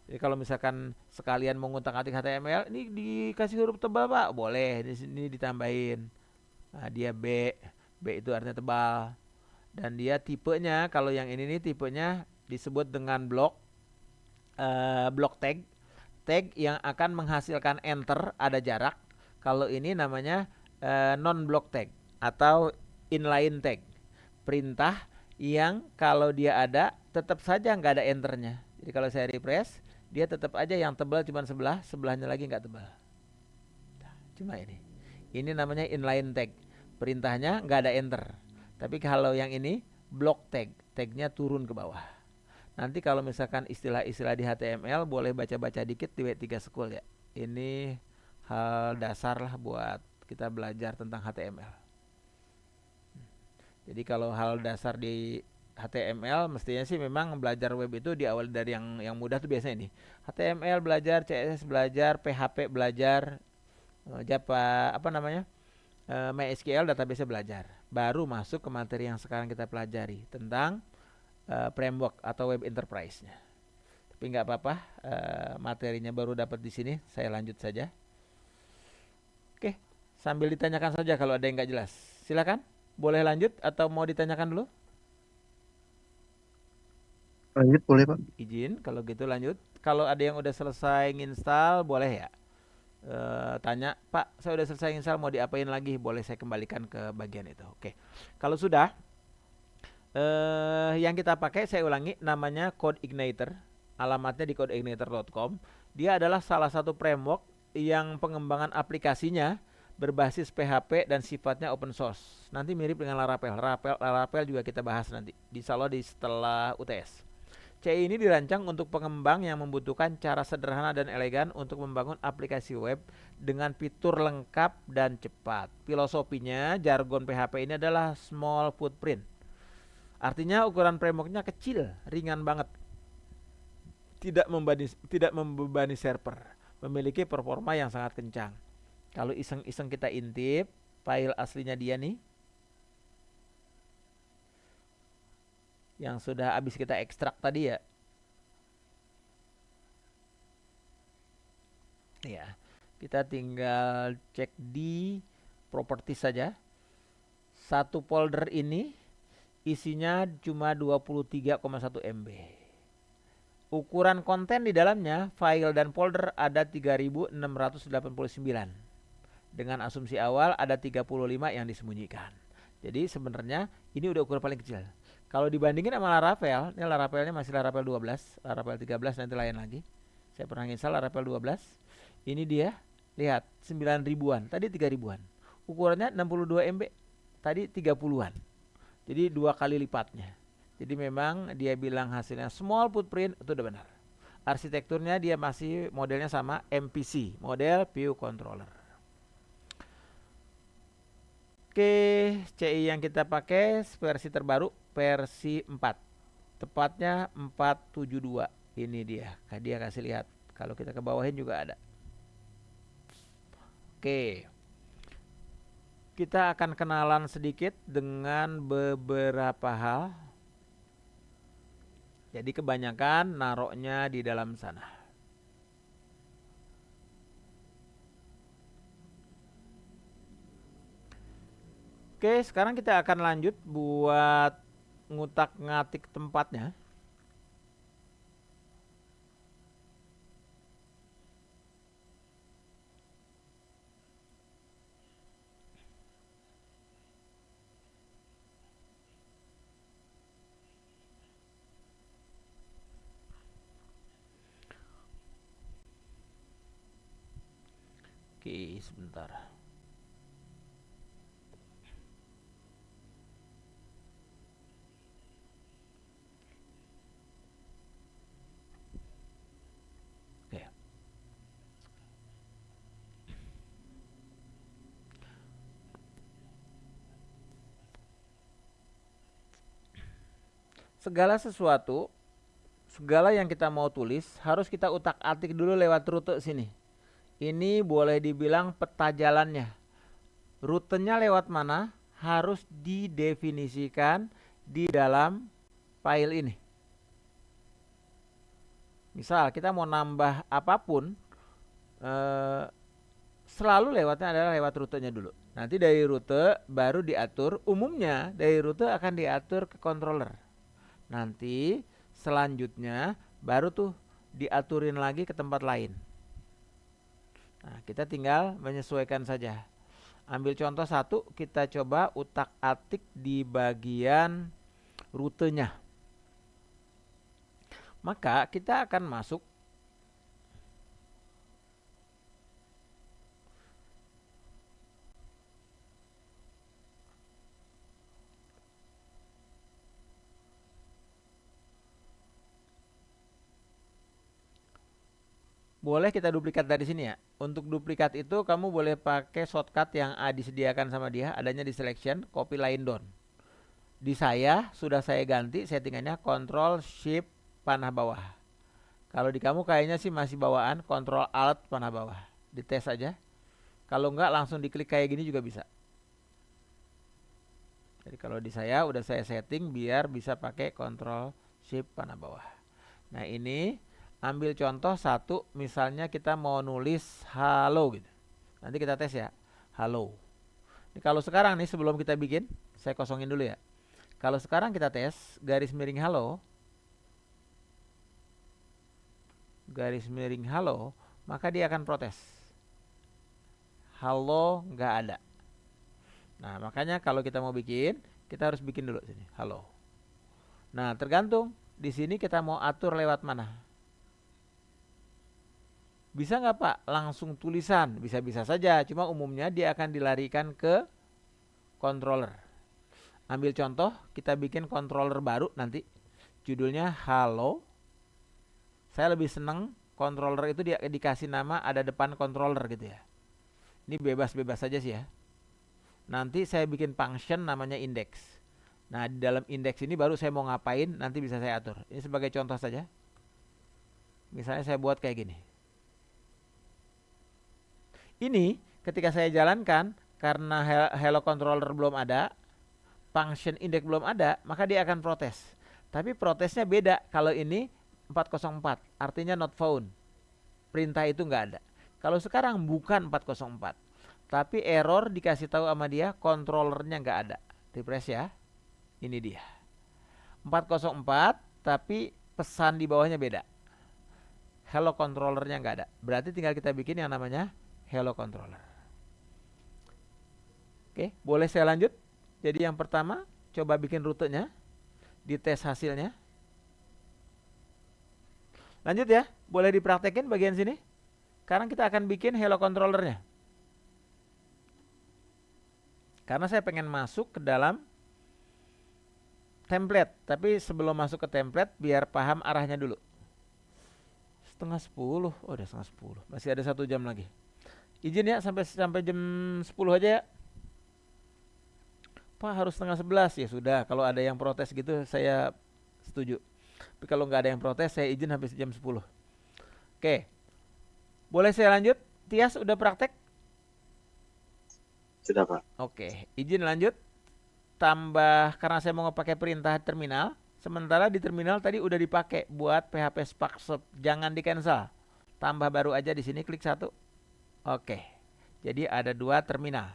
Jadi kalau misalkan sekalian mau ngutak-atik HTML, ini dikasih huruf tebal Pak, boleh. Di sini ditambahin. Nah, dia B itu artinya tebal. Dan dia tipenya, kalau yang ini nih tipenya disebut dengan block tag. Tag yang akan menghasilkan enter, ada jarak. Kalau ini namanya non block tag atau inline tag. Perintah yang kalau dia ada tetap saja nggak ada enternya. Jadi kalau saya refresh, dia tetap aja yang tebal cuma sebelahnya lagi nggak tebal. Nah, cuma ini. Ini namanya inline tag. Perintahnya nggak ada enter. Tapi kalau yang ini block tag, tagnya turun ke bawah. Nanti kalau misalkan istilah-istilah di HTML boleh baca-baca dikit di W3 School ya. Ini hal dasar lah buat kita belajar tentang HTML. Jadi kalau hal dasar di HTML mestinya sih memang belajar web itu diawali dari yang mudah tuh biasanya ini. HTML belajar, CSS belajar, PHP belajar, Java apa namanya? MySQL database belajar. Baru masuk ke materi yang sekarang kita pelajari tentang framework atau web enterprise-nya. Tapi nggak apa-apa, materinya baru dapat di sini, saya lanjut saja. Oke, sambil ditanyakan saja kalau ada yang nggak jelas. Silakan, boleh lanjut atau mau ditanyakan dulu? Lanjut boleh Pak. Izin, kalau gitu lanjut. Kalau ada yang udah selesai nginstal, boleh ya? Tanya, Pak, saya udah selesai install, mau diapain lagi? Boleh saya kembalikan ke bagian itu. Oke. Kalau sudah, yang kita pakai saya ulangi namanya CodeIgniter. Alamatnya di codeigniter.com. Dia adalah salah satu framework yang pengembangan aplikasinya berbasis PHP dan sifatnya open source. Nanti mirip dengan Laravel. Laravel juga kita bahas nanti. Di setelah UTS. CI ini dirancang untuk pengembang yang membutuhkan cara sederhana dan elegan untuk membangun aplikasi web dengan fitur lengkap dan cepat. Filosofinya, jargon PHP ini adalah small footprint. Artinya ukuran frameworknya kecil, ringan banget. Tidak membebani server. Memiliki performa yang sangat kencang. Kalau iseng-iseng kita intip file aslinya dia nih, yang sudah habis kita ekstrak tadi ya. Ya, kita tinggal cek di properties saja. Satu folder ini isinya cuma 23,1 MB. Ukuran konten di dalamnya, file dan folder ada 3689. Dengan asumsi awal ada 35 yang disembunyikan. Jadi sebenarnya ini udah ukuran paling kecil. Kalau dibandingin sama Laravel, ini Laravelnya masih Laravel 12, Laravel 13 nanti lain lagi. Saya pernah install Laravel 12. Ini dia, lihat 9 ribuan, tadi 3 ribuan. Ukurannya 62 MB, tadi 30-an. Jadi 2 kali lipatnya. Jadi memang dia bilang hasilnya small footprint, itu udah benar. Arsitekturnya dia masih modelnya sama MVC, model view controller. Oke, CI yang kita pakai versi terbaru, versi 4. Tepatnya 472. Ini dia. Dia kasih lihat. Kalau kita ke bawahin juga ada. Oke. Kita akan kenalan sedikit dengan beberapa hal. Jadi kebanyakan naroknya di dalam sana. Oke, sekarang kita akan lanjut buat ngutak-ngatik tempatnya. Oke, sebentar. Oke. Segala sesuatu, segala yang kita mau tulis harus kita utak-atik dulu lewat rute sini. Ini boleh dibilang peta jalannya. Rutenya lewat mana harus didefinisikan di dalam file ini. Misal kita mau nambah apapun, selalu lewatnya adalah lewat rutenya dulu. Nanti dari rute baru diatur, umumnya dari rute akan diatur ke controller. Nanti selanjutnya baru tuh diaturin lagi ke tempat lain. Nah, kita tinggal menyesuaikan saja. Ambil contoh satu, kita coba utak-atik di bagian rutenya. Maka kita akan masuk boleh kita duplikat dari sini ya. Untuk duplikat itu kamu boleh pakai shortcut yang disediakan sama dia, adanya di selection, copy line down. Di saya sudah saya ganti settingannya Ctrl Shift panah bawah. Kalau di kamu kayaknya sih masih bawaan Ctrl Alt panah bawah. Dites aja. Kalau enggak langsung diklik kayak gini juga bisa. Jadi kalau di saya udah saya setting biar bisa pakai Ctrl Shift panah bawah. Nah, ini ambil contoh satu, misalnya kita mau nulis halo gitu. Nanti kita tes ya. Halo. Ini kalau sekarang nih sebelum kita bikin, saya kosongin dulu ya. Kalau sekarang kita tes garis miring halo, garis miring halo, maka dia akan protes. Halo nggak ada. Nah, makanya kalau kita mau bikin, kita harus bikin dulu sini halo. Nah, tergantung di sini kita mau atur lewat mana. Bisa nggak Pak langsung tulisan? Bisa-bisa saja, cuma umumnya dia akan dilarikan ke controller. Ambil contoh, kita bikin controller baru nanti, judulnya halo. Saya lebih seneng controller itu dia dikasih nama ada depan controller gitu ya. Ini bebas-bebas saja sih ya. Nanti saya bikin function namanya index. Nah, di dalam index ini baru saya mau ngapain nanti bisa saya atur. Ini sebagai contoh saja. Misalnya saya buat kayak gini. Ini ketika saya jalankan, karena hello controller belum ada, function index belum ada, maka dia akan protes. Tapi protesnya beda. Kalau ini 404, artinya not found. Perintah itu nggak ada. Kalau sekarang bukan 404, tapi error dikasih tahu sama dia, controllernya nggak ada. Refresh ya. Ini dia. 404, tapi pesan di bawahnya beda. Hello controllernya nggak ada. Berarti tinggal kita bikin yang namanya hello controller. Oke, boleh saya lanjut? Jadi yang pertama, coba bikin rutenya, dites hasilnya. Lanjut ya, boleh dipraktekin bagian sini. Sekarang kita akan bikin hello controllernya. Karena saya pengen masuk ke dalam template, tapi sebelum masuk ke template, biar paham arahnya dulu. 9:30, oh udah 9:30, masih ada 1 jam lagi. Izin ya sampai jam 10 aja ya. Pak harus 10:30, ya sudah. Kalau ada yang protes gitu saya setuju. Tapi kalau nggak ada yang protes saya izin sampai jam 10. Oke, boleh saya lanjut? Tias udah praktek? Sudah Pak. Oke, izin lanjut. Tambah karena saya mau pakai perintah terminal. Sementara di terminal tadi udah dipakai buat PHP Spark Shop. Jangan di cancel. Tambah baru aja di sini, klik 1. Oke, jadi ada 2 terminal.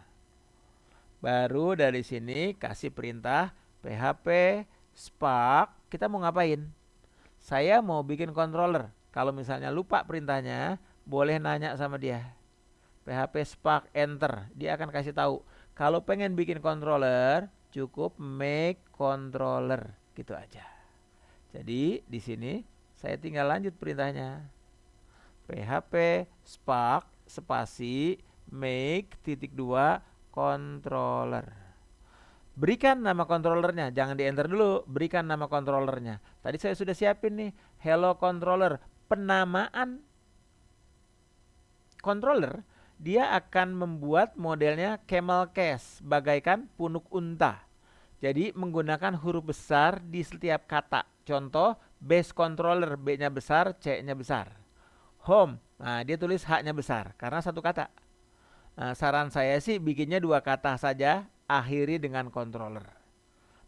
Baru dari sini kasih perintah PHP Spark. Kita mau ngapain? Saya mau bikin controller. Kalau misalnya lupa perintahnya, boleh nanya sama dia. PHP Spark enter. Dia akan kasih tahu. Kalau pengen bikin controller, cukup make controller. Gitu aja. Jadi di sini saya tinggal lanjut perintahnya. PHP Spark spasi make titik 2 controller. Berikan nama controllernya, jangan di enter dulu, berikan nama controllernya. Tadi saya sudah siapin nih, hello controller. Penamaan controller, dia akan membuat modelnya camel case, bagaikan punuk unta. Jadi menggunakan huruf besar di setiap kata. Contoh, base controller, B-nya besar, C-nya besar. Home, nah dia tulis H-nya besar, karena satu kata. Nah, saran saya sih bikinnya 2 kata saja, akhiri dengan controller.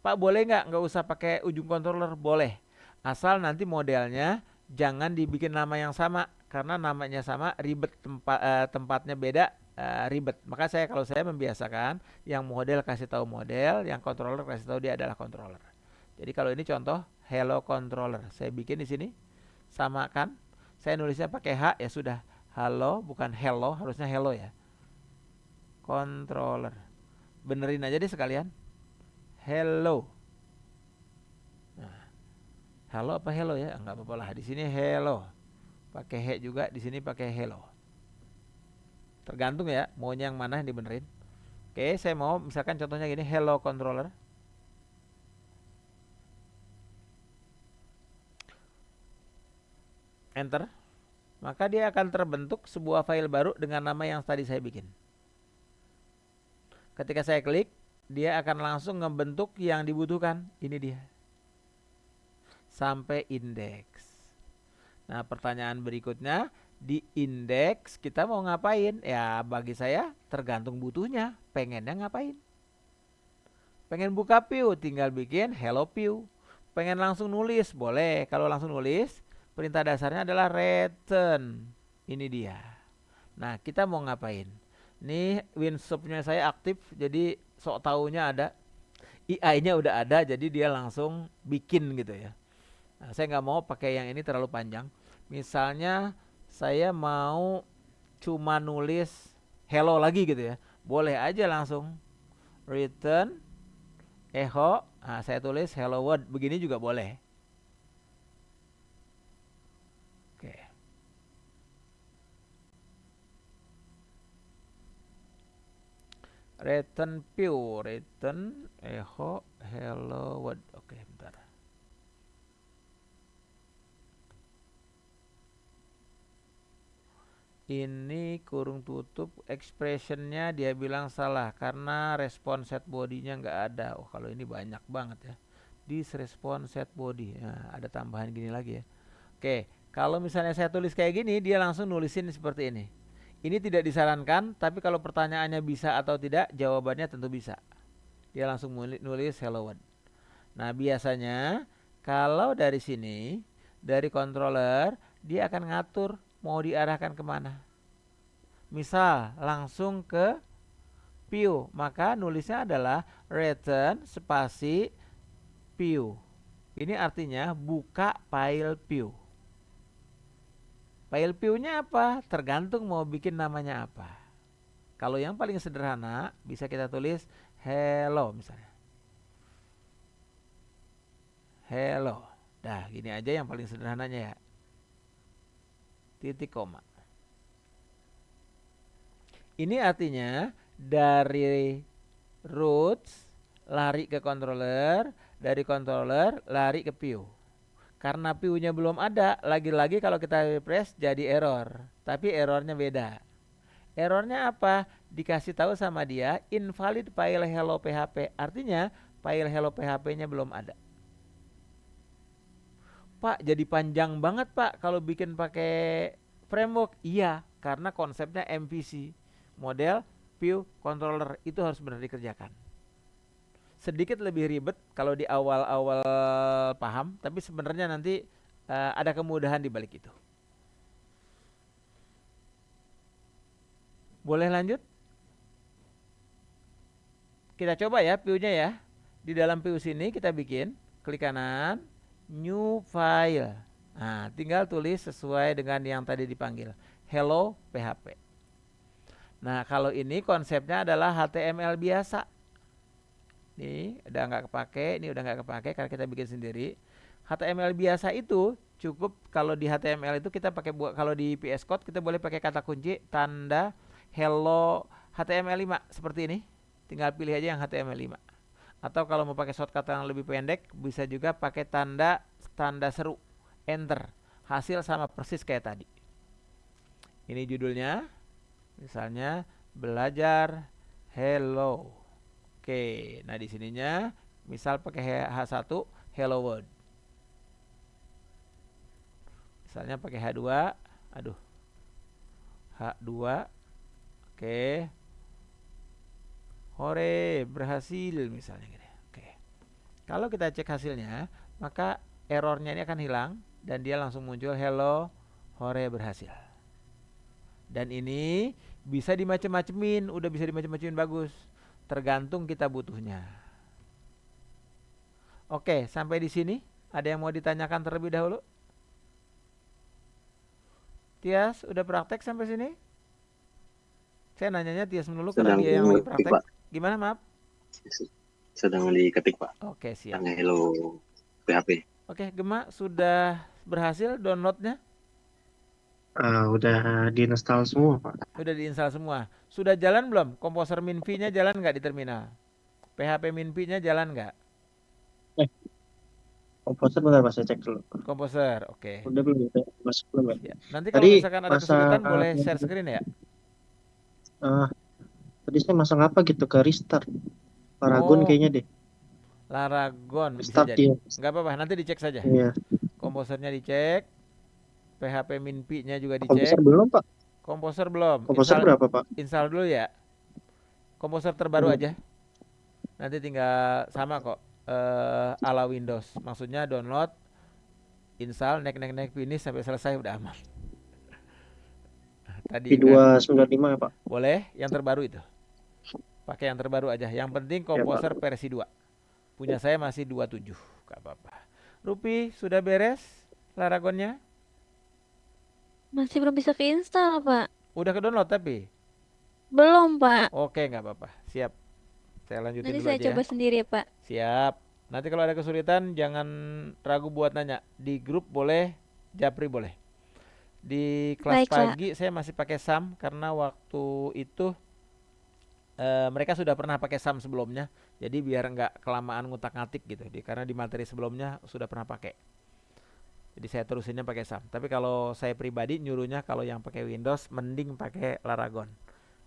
Pak, boleh nggak usah pakai ujung controller? Boleh, asal nanti modelnya jangan dibikin nama yang sama, karena namanya sama ribet, tempatnya beda, ribet. Maka kalau saya membiasakan yang model kasih tahu model, yang controller kasih tahu dia adalah controller. Jadi kalau ini contoh hello controller, saya bikin di sini, samakan. Saya nulisnya pakai H, ya sudah, halo bukan hello, harusnya hello ya. Controller. Benerin aja deh sekalian. Hello. Nah, halo apa hello ya? Enggak apa-apa lah. Di sini hello. Pakai he juga, di sini pakai hello. Tergantung ya, maunya yang mana yang dibenerin. Oke, saya mau misalkan contohnya gini, hello controller. Enter. Maka dia akan terbentuk sebuah file baru dengan nama yang tadi saya bikin. Ketika saya klik, dia akan langsung ngebentuk yang dibutuhkan. Ini dia. Sampai indeks. Nah, pertanyaan berikutnya, di indeks kita mau ngapain? Ya, bagi saya tergantung butuhnya. Pengennya ngapain? Pengen buka view, tinggal bikin hello view. Pengen langsung nulis, boleh. Kalau langsung nulis, perintah dasarnya adalah return. Ini dia. Nah, kita mau ngapain? Nih WinShop-nya saya aktif, jadi sok taunya ada, AI-nya udah ada, jadi dia langsung bikin gitu ya. Nah, saya nggak mau pakai yang ini terlalu panjang. Misalnya saya mau cuma nulis hello lagi gitu ya, boleh aja langsung return echo. Nah, saya tulis hello world, begini juga boleh. Oke. Return view, return echo hello world. Oke, bentar. Ini kurung tutup, expressionnya dia bilang salah karena respon set bodinya nggak ada. Oh, kalau ini banyak banget ya. This respon set body. Nah, ada tambahan gini lagi ya. Oke, kalau misalnya saya tulis kayak gini, dia langsung nulisin seperti ini. Ini tidak disarankan, tapi kalau pertanyaannya bisa atau tidak, jawabannya tentu bisa. Dia langsung nulis hello world. Nah, biasanya kalau dari sini, dari controller, dia akan ngatur mau diarahkan kemana. Misal, langsung ke view, maka nulisnya adalah return spasi view. Ini artinya buka file view. File view-nya apa? Tergantung mau bikin namanya apa. Kalau yang paling sederhana, bisa kita tulis hello misalnya. Hello. Dah, gini aja yang paling sederhananya ya. Titik koma. Ini artinya dari roots lari ke controller, dari controller lari ke view. Karena view-nya belum ada, lagi-lagi kalau kita refresh jadi error. Tapi errornya beda. Errornya apa? Dikasih tahu sama dia invalid file hello php. Artinya file hello php-nya belum ada. Pak, jadi panjang banget Pak kalau bikin pakai framework. Iya, karena konsepnya MVC, model view controller, itu harus benar dikerjakan. Sedikit lebih ribet kalau di awal-awal paham, tapi sebenarnya nanti ada kemudahan di balik itu. Boleh lanjut? Kita coba ya view-nya ya. Di dalam view sini kita bikin, klik kanan, new file. Nah, tinggal tulis sesuai dengan yang tadi dipanggil, hello php. Nah, kalau ini konsepnya adalah HTML biasa. Nih, udah nggak kepake, ini udah nggak kepake karena kita bikin sendiri. HTML biasa itu cukup, kalau di HTML itu kita pakai, kalau di VS Code kita boleh pakai kata kunci tanda hello HTML5 seperti ini. Tinggal pilih aja yang HTML5. Atau kalau mau pakai shortcut yang lebih pendek, bisa juga pakai tanda seru, enter. Hasil sama persis kayak tadi. Ini judulnya, misalnya belajar hello. Oke, nah di sininya misal pakai H1 hello world. Misalnya pakai H2, H2. Oke. Hore, berhasil misalnya gitu. Oke. Kalau kita cek hasilnya, maka errornya ini akan hilang dan dia langsung muncul hello, hore berhasil. Dan ini bisa dimacem-macemin, udah bisa dimacem-macemin bagus. Tergantung kita butuhnya. Oke, sampai di sini ada yang mau ditanyakan terlebih dahulu? Tias, udah praktek sampai sini? Saya nanyanya Tias dulu karena Sedang dia yang lagi ngetik, praktek. Pak. Gimana, maaf? Sedang diketik, Pak. Oke, siap. Tanya hello PHP. Oke, Gema sudah berhasil downloadnya? Udah diinstal semua, Pak. Udah diinstal semua. Sudah jalan belum? Komposer Minvi-nya jalan nggak di terminal? PHP Minvi-nya jalan nggak? Komposer bentar, Pak, saya cek dulu. Komposer, oke. Udah belum ya? Masuk belum ya? Siap. Nanti kalau Tadi misalkan ada masa kesulitan boleh share screen ya? tadi saya masang apa gitu ke restart. Paragon Oh, kayaknya deh. Laragon bisa Restart jadi. dia. Nggak apa-apa, nanti dicek saja. Iya. Komposernya dicek, PHP Minvi-nya juga Komposer dicek. belum, Pak? Komposer belum. Komposer berapa, Pak? Install dulu ya. Komposer terbaru Hmm. aja. Nanti tinggal sama kok. Ala Windows. Maksudnya download, install, naik finish sampai selesai udah aman. Tadi kan P295 ya, Pak? boleh yang terbaru itu. Pakai yang terbaru aja. Yang penting komposer versi 2. Punya saya masih 27. Gak apa-apa. Rupi, sudah beres Laragonnya? Masih belum bisa keinstall, Pak. Udah ke download tapi? Belum, Pak. Oke, gak apa-apa. Siap. Saya lanjutin Nanti dulu saya aja coba ya. sendiri ya, Pak. Siap. Nanti kalau ada kesulitan jangan ragu buat nanya. Di grup boleh, Japri boleh. Di kelas Baik, Pak. pagi saya masih pakai SAM karena waktu itu mereka sudah pernah pakai SAM sebelumnya. Jadi biar nggak kelamaan ngutak-ngatik gitu. Karena di materi sebelumnya sudah pernah pakai. Jadi saya terusinnya pakai SAM. Tapi kalau saya pribadi nyuruhnya kalau yang pakai Windows mending pakai Laragon.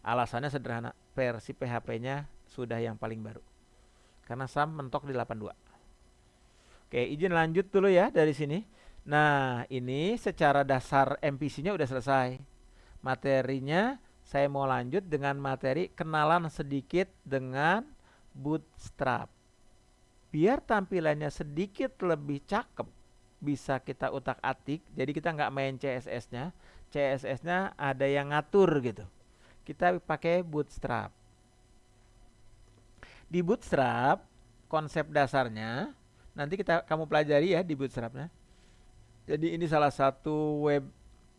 Alasannya sederhana, versi PHP-nya sudah yang paling baru. Karena SAM mentok di 82. Oke, izin lanjut dulu ya dari sini. Nah, ini secara dasar MPC-nya udah selesai. Materinya saya mau lanjut dengan materi kenalan sedikit dengan Bootstrap. Biar tampilannya sedikit lebih cakep, bisa kita utak-atik. Jadi kita nggak main CSS-nya. CSS-nya ada yang ngatur gitu. Kita pakai Bootstrap. Di Bootstrap, konsep dasarnya nanti kamu pelajari ya di Bootstrapnya. Jadi ini salah satu web,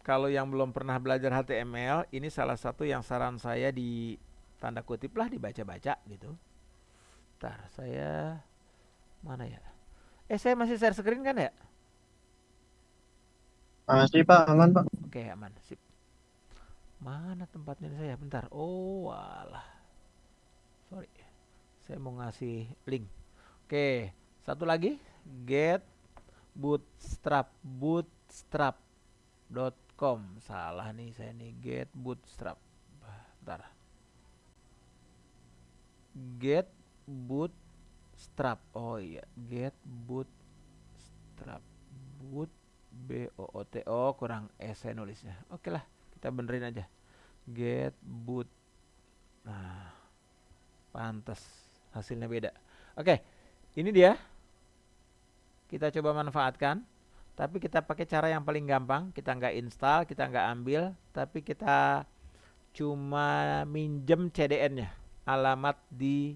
kalau yang belum pernah belajar HTML, ini salah satu yang saran saya di tanda kutip lah dibaca-baca gitu. Ntar saya mana ya? Saya masih share screen kan ya? Masih, Pak, aman, Pak. Oke, aman, sip. Mana tempatnya saya? Bentar. Oh, walah. Sorry. Saya mau ngasih link. Oke, satu lagi, get bootstrap.com. Salah nih saya nih, get bootstrap. Bentar. Get bootstrap. Oh iya, get bootstrap. Boot BOOTO kurang S saya nulisnya. Oke lah, kita benerin aja. Get boot. Nah, pantas hasilnya beda. Oke, ini dia. Kita coba manfaatkan. Tapi kita pakai cara yang paling gampang. Kita nggak install, kita nggak ambil, tapi kita cuma minjem CDN-nya, alamat di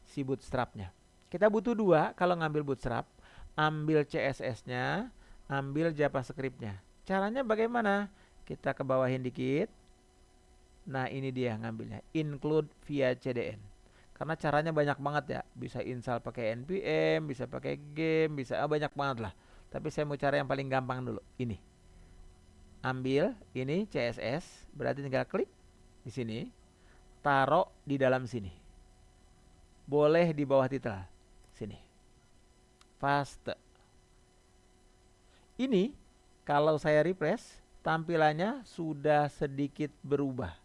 si Bootstrap-nya. Kita butuh 2 kalau ngambil Bootstrap. Ambil CSS-nya, ambil JavaScript-nya. Caranya bagaimana? Kita ke bawahin dikit. Nah, ini dia ngambilnya. Include via CDN. Karena caranya banyak banget ya. Bisa install pakai npm, bisa pakai game, bisa banyak banget lah. Tapi saya mau cara yang paling gampang dulu. Ini. Ambil ini CSS, berarti tinggal klik. di sini, taruh di dalam sini. Boleh di bawah titel sini. Paste. Ini kalau saya refresh, tampilannya sudah sedikit berubah.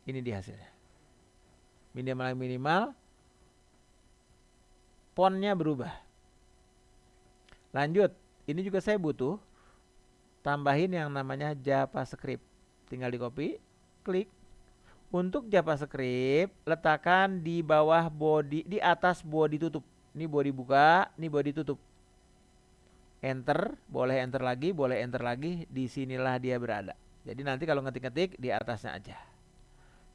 Ini di hasilnya. Minimal, fontnya berubah. Lanjut, ini juga saya butuh tambahin yang namanya JavaScript. Tinggal di copy, klik. Untuk JavaScript, letakkan di bawah body, di atas body tutup. Ini body buka, ini body tutup. Enter, boleh enter lagi, boleh enter lagi. Disinilah dia berada. Jadi nanti kalau ngetik-ngetik di atasnya aja.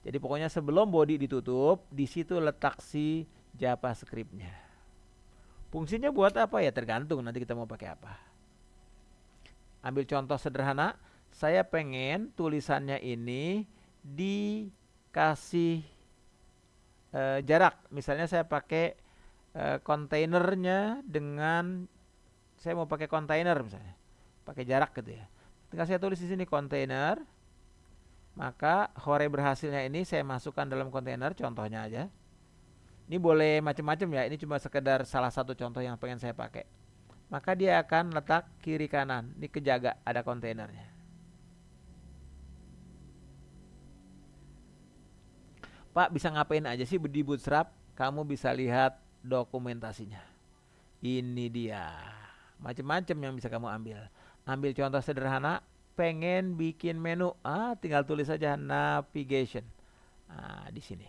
Jadi pokoknya sebelum body ditutup, di situ letak si JavaScript-nya. Fungsinya buat apa ya? Tergantung nanti kita mau pakai apa. Ambil contoh sederhana, saya pengen tulisannya ini dikasih jarak. Misalnya saya pakai kontainernya dengan, saya mau pakai kontainer misalnya, pakai jarak gitu ya. Tinggal saya tulis di sini kontainer, maka hore berhasilnya ini saya masukkan dalam kontainer, contohnya aja. Ini boleh macam-macam ya, ini cuma sekedar salah satu contoh yang pengen saya pakai. Maka dia akan letak kiri kanan, ini kejaga ada kontainernya. Pak, bisa ngapain aja sih di Bootstrap? Kamu bisa lihat dokumentasinya. Ini dia. Macam-macam yang bisa kamu ambil. Ambil contoh sederhana, pengen bikin menu, tinggal tulis saja navigation. Di sini.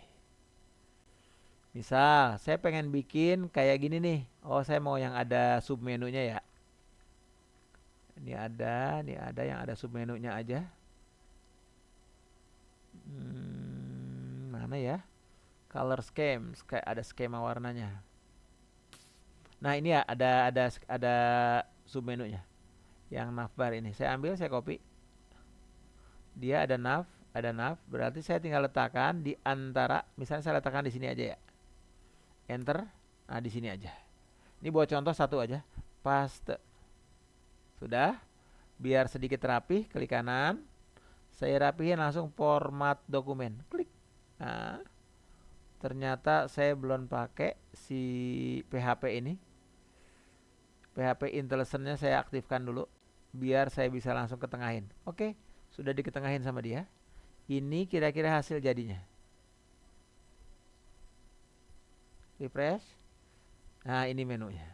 Misal, saya pengen bikin kayak gini nih. Oh, saya mau yang ada submenunya ya. Ini ada yang ada submenunya aja. Mana ya? Color scheme, kayak ada skema warnanya. Nah, ini ya ada submenunya. Yang navbar ini. Saya ambil, saya copy. Dia ada nav, berarti saya tinggal letakkan di antara, misalnya saya letakkan di sini aja ya. Enter, di sini aja. Ini buat contoh satu aja. Paste. Sudah. Biar sedikit rapi, klik kanan. Saya rapihin langsung format dokumen. Klik. Ternyata saya belum pakai si PHP ini. PHP IntelliSense-nya saya aktifkan dulu. Biar saya bisa langsung ketengahin. Oke, sudah diketengahin sama dia. Ini kira-kira hasil jadinya. Refresh. Nah, ini menunya.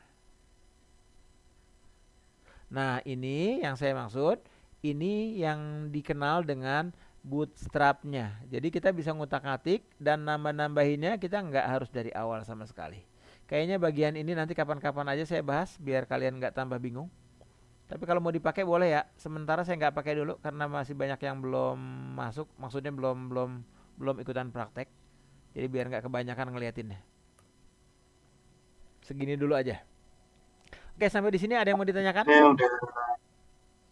Nah, ini yang saya maksud. Ini yang dikenal dengan bootstrap-nya. Jadi kita bisa ngutak-ngatik dan nambah-nambahinnya kita nggak harus dari awal sama sekali. Kayaknya bagian ini nanti kapan-kapan aja saya bahas biar kalian nggak tambah bingung. Tapi kalau mau dipakai boleh ya. Sementara saya nggak pakai dulu karena masih banyak yang belum masuk. Maksudnya belum ikutan praktek. Jadi biar nggak kebanyakan ngeliatinnya. Segini dulu aja. Oke, sampai di sini ada yang mau ditanyakan?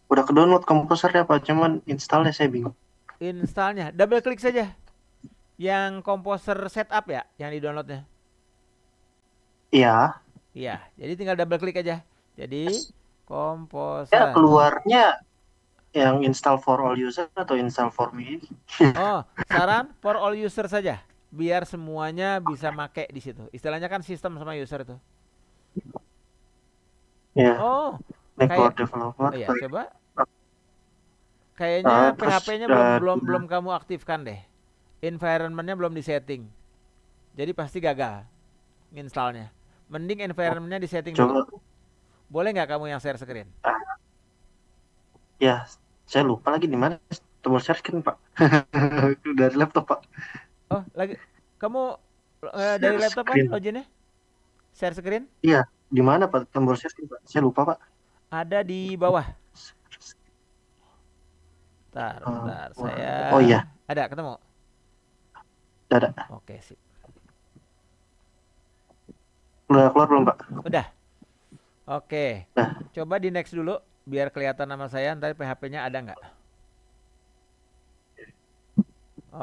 Udah ke download komposernya Pak, cuman installnya saya bingung. Installnya, double klik saja. Yang komposer setup ya, yang di downloadnya. Iya. Iya, jadi tinggal double klik aja. Jadi komposer. Ya keluarnya yang install for all user atau install for me? Oh, saran for all user saja. Biar semuanya bisa make di situ. Istilahnya kan sistem sama user itu. Ya. Oh, For kayak developer. iya, coba. Kayaknya Terus, PHP-nya belum kamu aktifkan deh. Environment-nya belum disetting. Jadi pasti gagal installnya. Mending environment-nya disetting dulu. Boleh nggak kamu yang share screen? Ya, saya lupa lagi di mana tombol share screen Pak. Dari laptop Pak. Oh, lagi kamu dari laptop kan loginnya? Share screen? Iya, di mana Pak tombol share screen Pak? Saya lupa Pak. Ada di bawah. Bentar, saya. Oh iya. Ada, ketemu? Ada. Oke, sip. Udah keluar belum Pak? Udah. Oke. Nah. Coba di next dulu biar kelihatan nama saya, ntar PHP-nya ada nggak?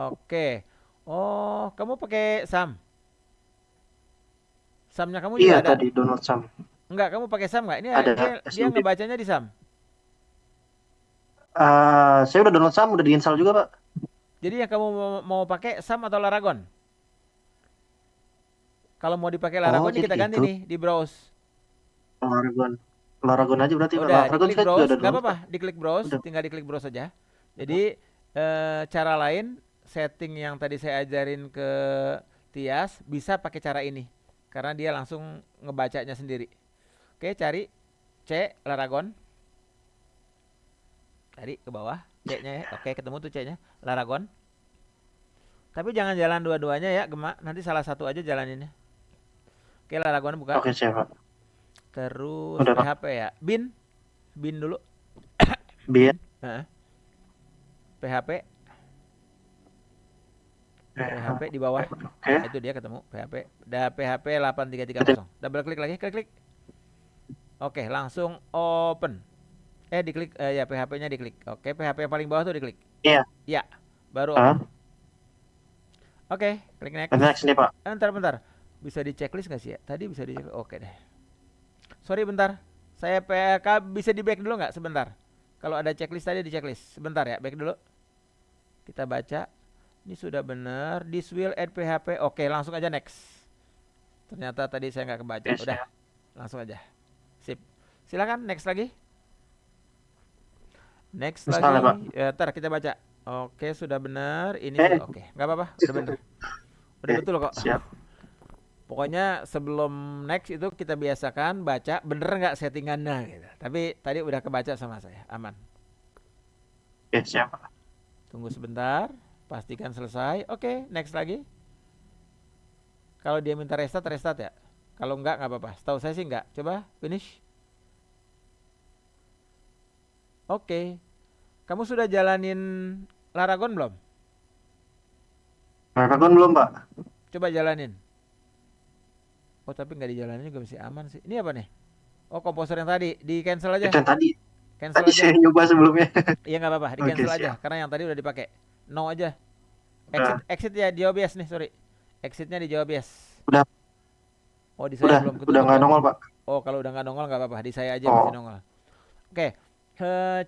Oke. Oh, kamu pakai SAM? SAM-nya kamu juga ada? Iya, tadi download SAM. Enggak, kamu pakai SAM nggak? Ini dia ngebacanya di SAM. Saya udah download SAM, udah diinstal juga Pak. Jadi yang kamu mau pakai SAM atau Laragon? Kalau mau dipakai Laragon ini jadi kita ganti gitu. nih di browse. Laragon. Laragon aja berarti, Pak. Udah, Laragon diklik saya juga browse, ada nggak download, apa-apa, Pak. diklik browse, Udah. tinggal diklik browse saja. Jadi cara lain setting yang tadi saya ajarin ke Tias bisa pakai cara ini, karena dia langsung ngebacanya sendiri. Oke, cari C Laragon, tadi ke bawah C-nya ya. Oke, ketemu tuh C-nya Laragon. Tapi jangan jalan dua-duanya ya, Gemak. Nanti salah satu aja jalaninnya. Oke, Laragon buka. Oke, siap, Pak. Terus Udah, Pak. PHP ya. Bin dulu. Biar. Heeh. PHP PHP di bawah. Oke. Itu dia ketemu PHP. PHP 8330. Double klik lagi, klik. Oke, langsung open. Diklik ya PHP-nya diklik. Oke, PHP yang paling bawah tuh diklik. Iya. Ya, baru Hah? open. Oke, klik next. Next nih, Pak. Bentar. Bisa di checklist nggak sih ya? Tadi bisa di checklist. Oke deh. Sorry bentar. Saya PK bisa di back dulu nggak sebentar? Kalau ada checklist tadi di checklist. Sebentar ya, back dulu. Kita baca. Ini sudah benar. This will add PHP. Oke, langsung aja next. Ternyata tadi saya nggak kebaca. Yes, Udah, langsung aja. Sip. Silakan next lagi. Next Install ya, Pak. lagi. Ntar kita baca. Oke, sudah benar. Ini sudah oke. Nggak apa-apa, udah benar. Udah betul kok. Siap. Pokoknya sebelum next itu kita biasakan baca bener nggak settingannya gitu. Tapi tadi udah kebaca sama saya, aman. Oke, siap, Pak. Tunggu sebentar, pastikan selesai. Oke, next lagi. Kalau dia minta restart ya. Kalau nggak apa-apa. Setahu saya sih nggak. Coba finish. Oke. Kamu sudah jalanin Laragon belum? Laragon belum, Pak. Coba jalanin. Oh, tapi nggak dijalanin juga masih aman sih. Ini apa nih? Oh, komposer yang tadi. Di cancel aja. Itu yang tadi. Cancel Tadi aja. saya nyoba sebelumnya. Iya nggak apa-apa. Di Oke, cancel aja. siap. Karena yang tadi udah dipakai. No aja. Udah. Exit ya di OBS nih, sorry. Exitnya di OBS. Udah. Oh, di saya belum ketutup. Udah nggak nongol, Pak. Oh, kalau udah nggak nongol nggak apa-apa. Di saya aja Oh. masih nongol. Oke.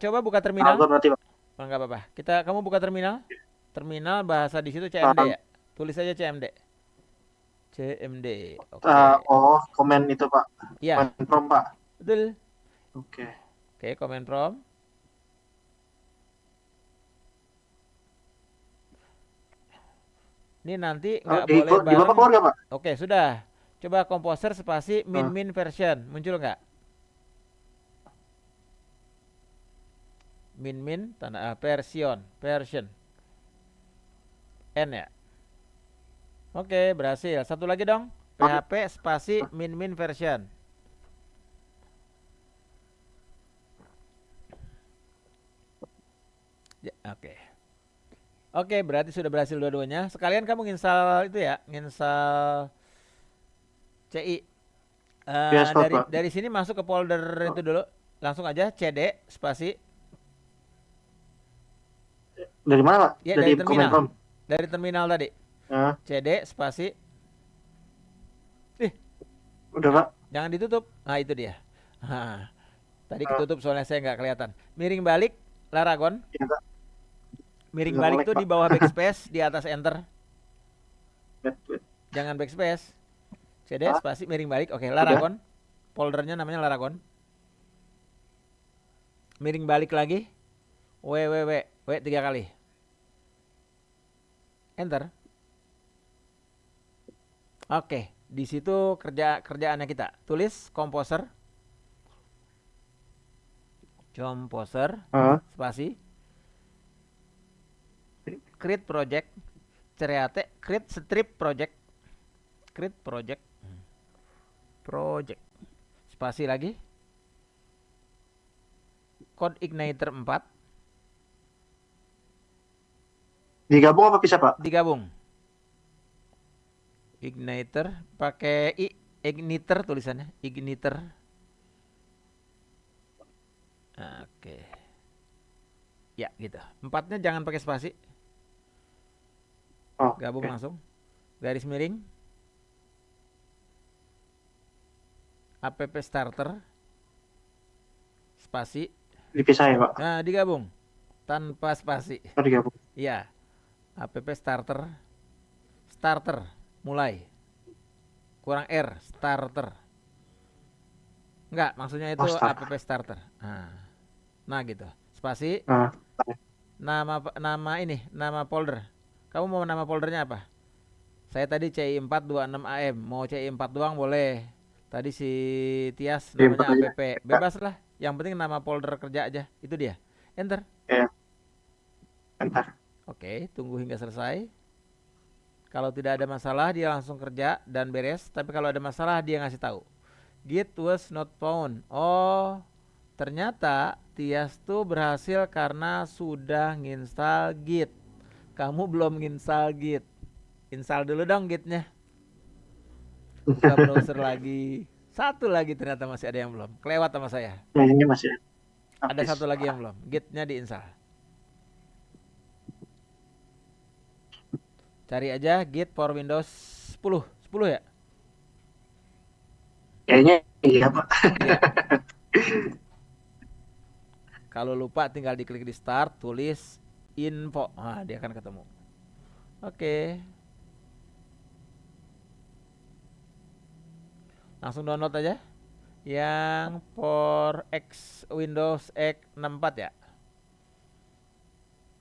Coba buka terminal. Laragon berarti, Pak. Oh, nggak apa-apa. Kamu buka terminal. Terminal bahasa di situ CMD ya. Tulis aja CMD. CMD. Oke. Komen itu, Pak. Iya, Komen prompt, Pak. betul. Oke. Oke, command prompt. Ini nanti nggak boleh Di Bapak bareng. keluarga, Pak? Oke, sudah. Coba komposer spasi min version. Muncul nggak? Min tanda version. N ya. Oke, berhasil. Satu lagi dong. PHP spasi min version. Ya, oke. Oke, berarti sudah berhasil dua-duanya. Sekalian kamu nginstal itu ya, nginstal CI. Yes, Pak. Dari sini masuk ke folder itu dulu. Langsung aja CD spasi. Dari mana, Pak? Ya, dari dari komen terminal. prompt. Dari terminal tadi. CD spasi. Udah, Pak. Jangan ditutup. Nah, itu dia. Nah, tadi ketutup soalnya saya nggak kelihatan. Miring balik, Laragon. Iya, Pak. Miring Nggak balik melek, tuh Pak. di bawah backspace, di atas enter. Wait. Jangan backspace. CD spasi miring balik. Oke, Laragon. Foldernya namanya Laragon. Miring balik lagi. W 3 kali. Enter. Oke, di situ kerjaannya kita. Tulis composer. Spasi. Create project. Cereate create strip project. Create project. Spasi lagi. Code igniter 4. Digabung apa bisa, Pak? Digabung. Igniter pakai igniter tulisannya, igniter. Oke. Ya, gitu. 4-nya jangan pakai spasi. Gabung langsung. Garis miring. App starter. Spasi. Dipisah ya, Pak? Nah, digabung. Tanpa spasi. Digabung. Iya. app starter. Starter, mulai. Kurang R, starter. Enggak, maksudnya itu Oh, start. app starter. Nah gitu. Spasi, Nah, nama ini, nama folder. Kamu mau nama foldernya apa? Saya tadi CI426AM. Mau CI4 doang boleh. Tadi si Tias di empat namanya aja. app. Bebas lah. Yang penting nama folder kerja aja. Itu dia. Enter. Ya, bentar. Oke, tunggu hingga selesai. Kalau tidak ada masalah dia langsung kerja dan beres. Tapi kalau ada masalah dia ngasih tahu. Git was not found. Oh, ternyata Tias tuh berhasil karena sudah nginstal Git. Kamu belum nginstal Git. Install dulu dong Gitnya. Buka browser lagi. Satu lagi ternyata masih ada yang belum. Kelewat sama saya. Yang ini masih Ada aktif. satu lagi yang belum. Gitnya diinstal. Cari aja Git for Windows 10. 10 ya? Kayaknya iya, Pak. Iya. Kalau lupa tinggal diklik di start, tulis info. Nah, dia akan ketemu. Oke. Langsung download aja. Yang for X Windows X 64 ya.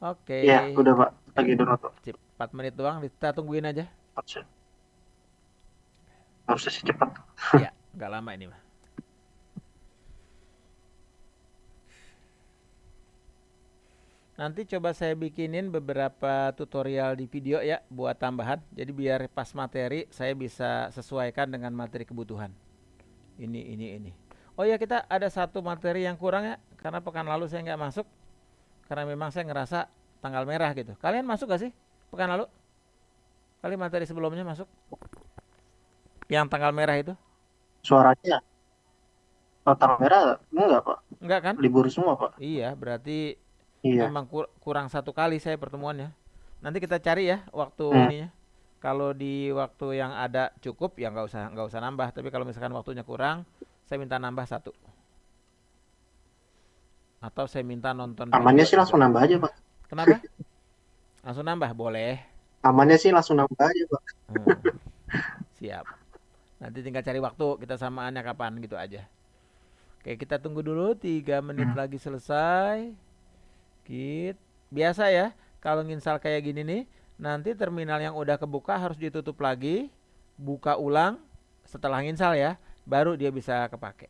Oke. Iya, udah, Pak. Lagi download, Pak. Sip, 4 menit doang, kita tungguin aja. Harusnya sih cepat. Iya, nggak lama ini mah. Nanti coba saya bikinin beberapa tutorial di video ya buat tambahan. Jadi biar pas materi saya bisa sesuaikan dengan materi kebutuhan. Ini. Oh ya, kita ada satu materi yang kurang ya, karena pekan lalu saya nggak masuk. Karena memang saya ngerasa tanggal merah gitu. Kalian masuk gak sih pekan lalu? Kali materi sebelumnya masuk? Yang tanggal merah itu? Suaranya tanggal merah enggak, Pak? Enggak kan? Libur semua, Pak. Iya, berarti Iya. memang kurang satu kali saya pertemuannya. Nanti kita cari ya waktu ininya. Kalau di waktu yang ada cukup ya nggak usah nambah. Tapi kalau misalkan waktunya kurang, saya minta nambah satu. Atau saya minta nonton Amannya video sih langsung juga. nambah aja, Pak. Kenapa? Langsung nambah boleh. Amannya sih langsung nambah aja, Pak. Siap. Nanti tinggal cari waktu kita samaannya kapan gitu aja. Oke, kita tunggu dulu 3 menit lagi selesai. Biasa ya, kalau nginstal kayak gini nih, nanti terminal yang udah kebuka harus ditutup lagi, buka ulang setelah nginstal ya, baru dia bisa kepake.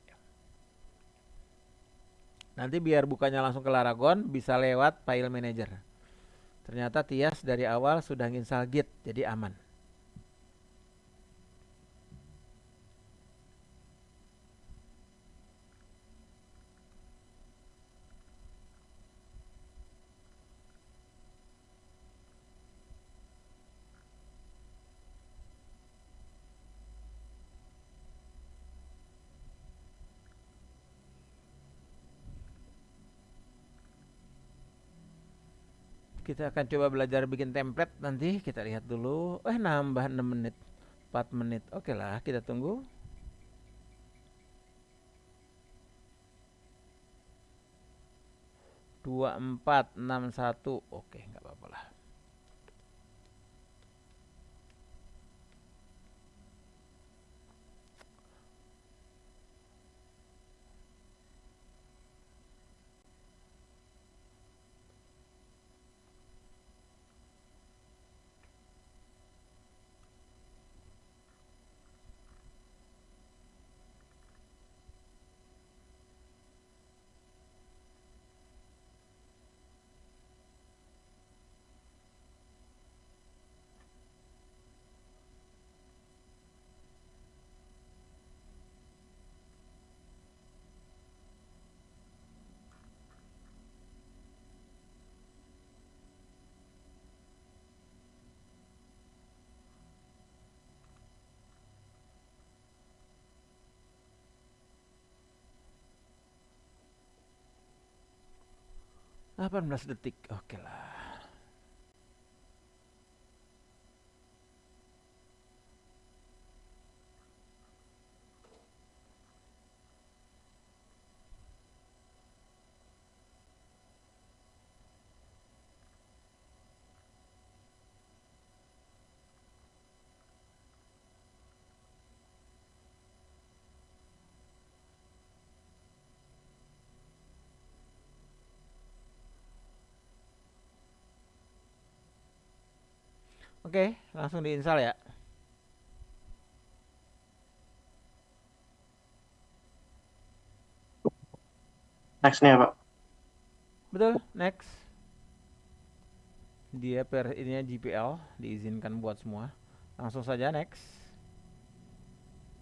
Nanti biar bukanya langsung ke Laragon bisa lewat file manager. Ternyata Tias dari awal sudah nginstal Git, jadi aman. Kita akan coba belajar bikin template nanti. Kita lihat dulu. Nambah 6 menit. 4 menit. Oke lah, kita tunggu. Dua empat enam satu. Oke, nggak apa-apa lah. Delapan belas detik. Oke lah. Oke, langsung diinstal ya. Next nih ya Pak. Betul, next. Dia ininya GPL, diizinkan buat semua. Langsung saja next.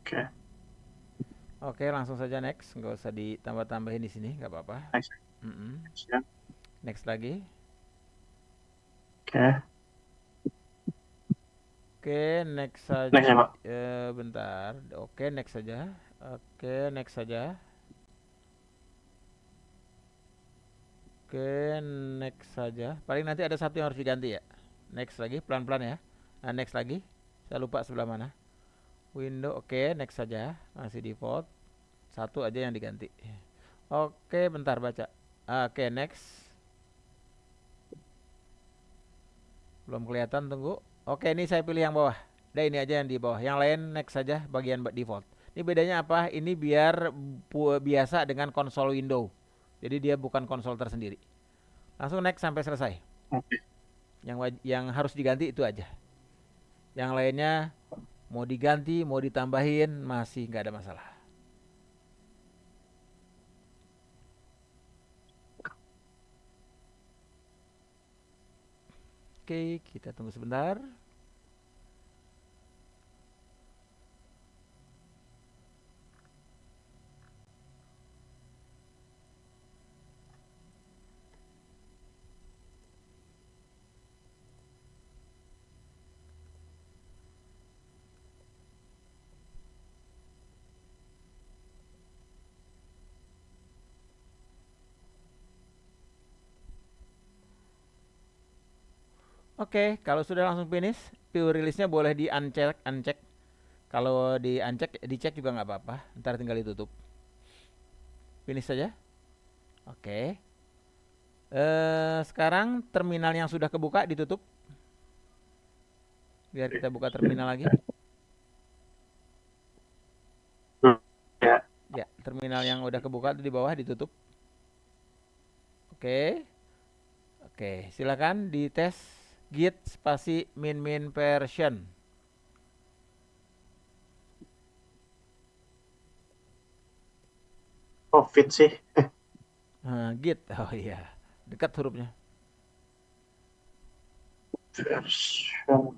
Oke. Oke, langsung saja next. Nggak usah ditambah-tambahin di sini, nggak apa-apa. Next. Mm-mm. Next ya. Next lagi. Oke. Oke, next saja. Next ya Pak. Bentar. Oke, next saja. Oke, next saja. Oke, next saja. Paling nanti ada satu yang harus diganti ya. Next lagi, pelan-pelan ya. Nah, next lagi. Saya lupa sebelah mana. Window, oke, next saja. Masih default. Satu aja yang diganti. Oke, bentar baca. Oke, next. Belum kelihatan, tunggu. Oke, ini saya pilih yang bawah. Udah ini aja yang di bawah. Yang lain next saja bagian default. Ini bedanya apa? Ini biar biasa dengan konsol window. Jadi dia bukan konsol tersendiri. Langsung next sampai selesai. Oke. Yang harus diganti itu aja. Yang lainnya mau diganti, mau ditambahin masih nggak ada masalah. Oke, kita tunggu sebentar. Oke, kalau sudah langsung finish, view release-nya boleh di uncheck. Kalau di uncheck, dicek juga nggak apa-apa. Ntar tinggal ditutup. Finish saja. Oke. Sekarang terminal yang sudah kebuka ditutup. Biar kita buka terminal lagi. Ya. Ya, terminal yang udah kebuka itu di bawah ditutup. Oke. Oke, silakan dites git spasi min version. Oh, fit sih. Git. Oh iya, dekat hurufnya. Version.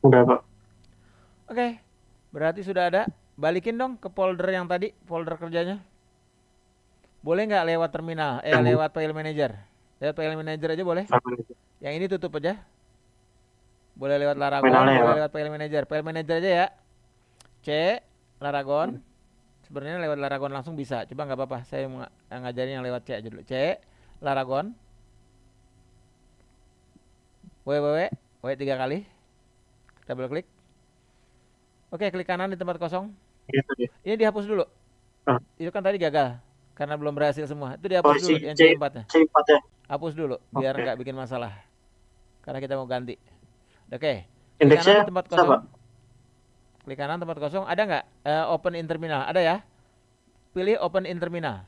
Udah Pak. Oke, berarti sudah ada. Balikin dong ke folder yang tadi, folder kerjanya. Boleh nggak lewat terminal? Lewat file manager. Lewat file manager aja boleh. Yang ini tutup aja. Boleh lewat Laragon, Terminalnya ya, boleh Pak. lewat file manager. File manager aja ya. C Laragon. Sebenarnya lewat Laragon langsung bisa. Coba nggak apa-apa. Saya ngajarin yang lewat C aja dulu. C Laragon. W 3 kali. Double klik. Oke, klik kanan di tempat kosong. Gitu deh. Ini dihapus dulu. Ah. Itu kan tadi gagal karena belum berhasil semua. Itu dihapus Oh, dulu si yang C4 C4-nya. ya. Hapus dulu biar Oke. nggak bikin masalah. Karena kita mau ganti. Oke. Klik Indeksnya kanan di tempat siapa? kosong. Klik kanan tempat kosong. Ada nggak open in terminal? Ada ya? Pilih open in terminal.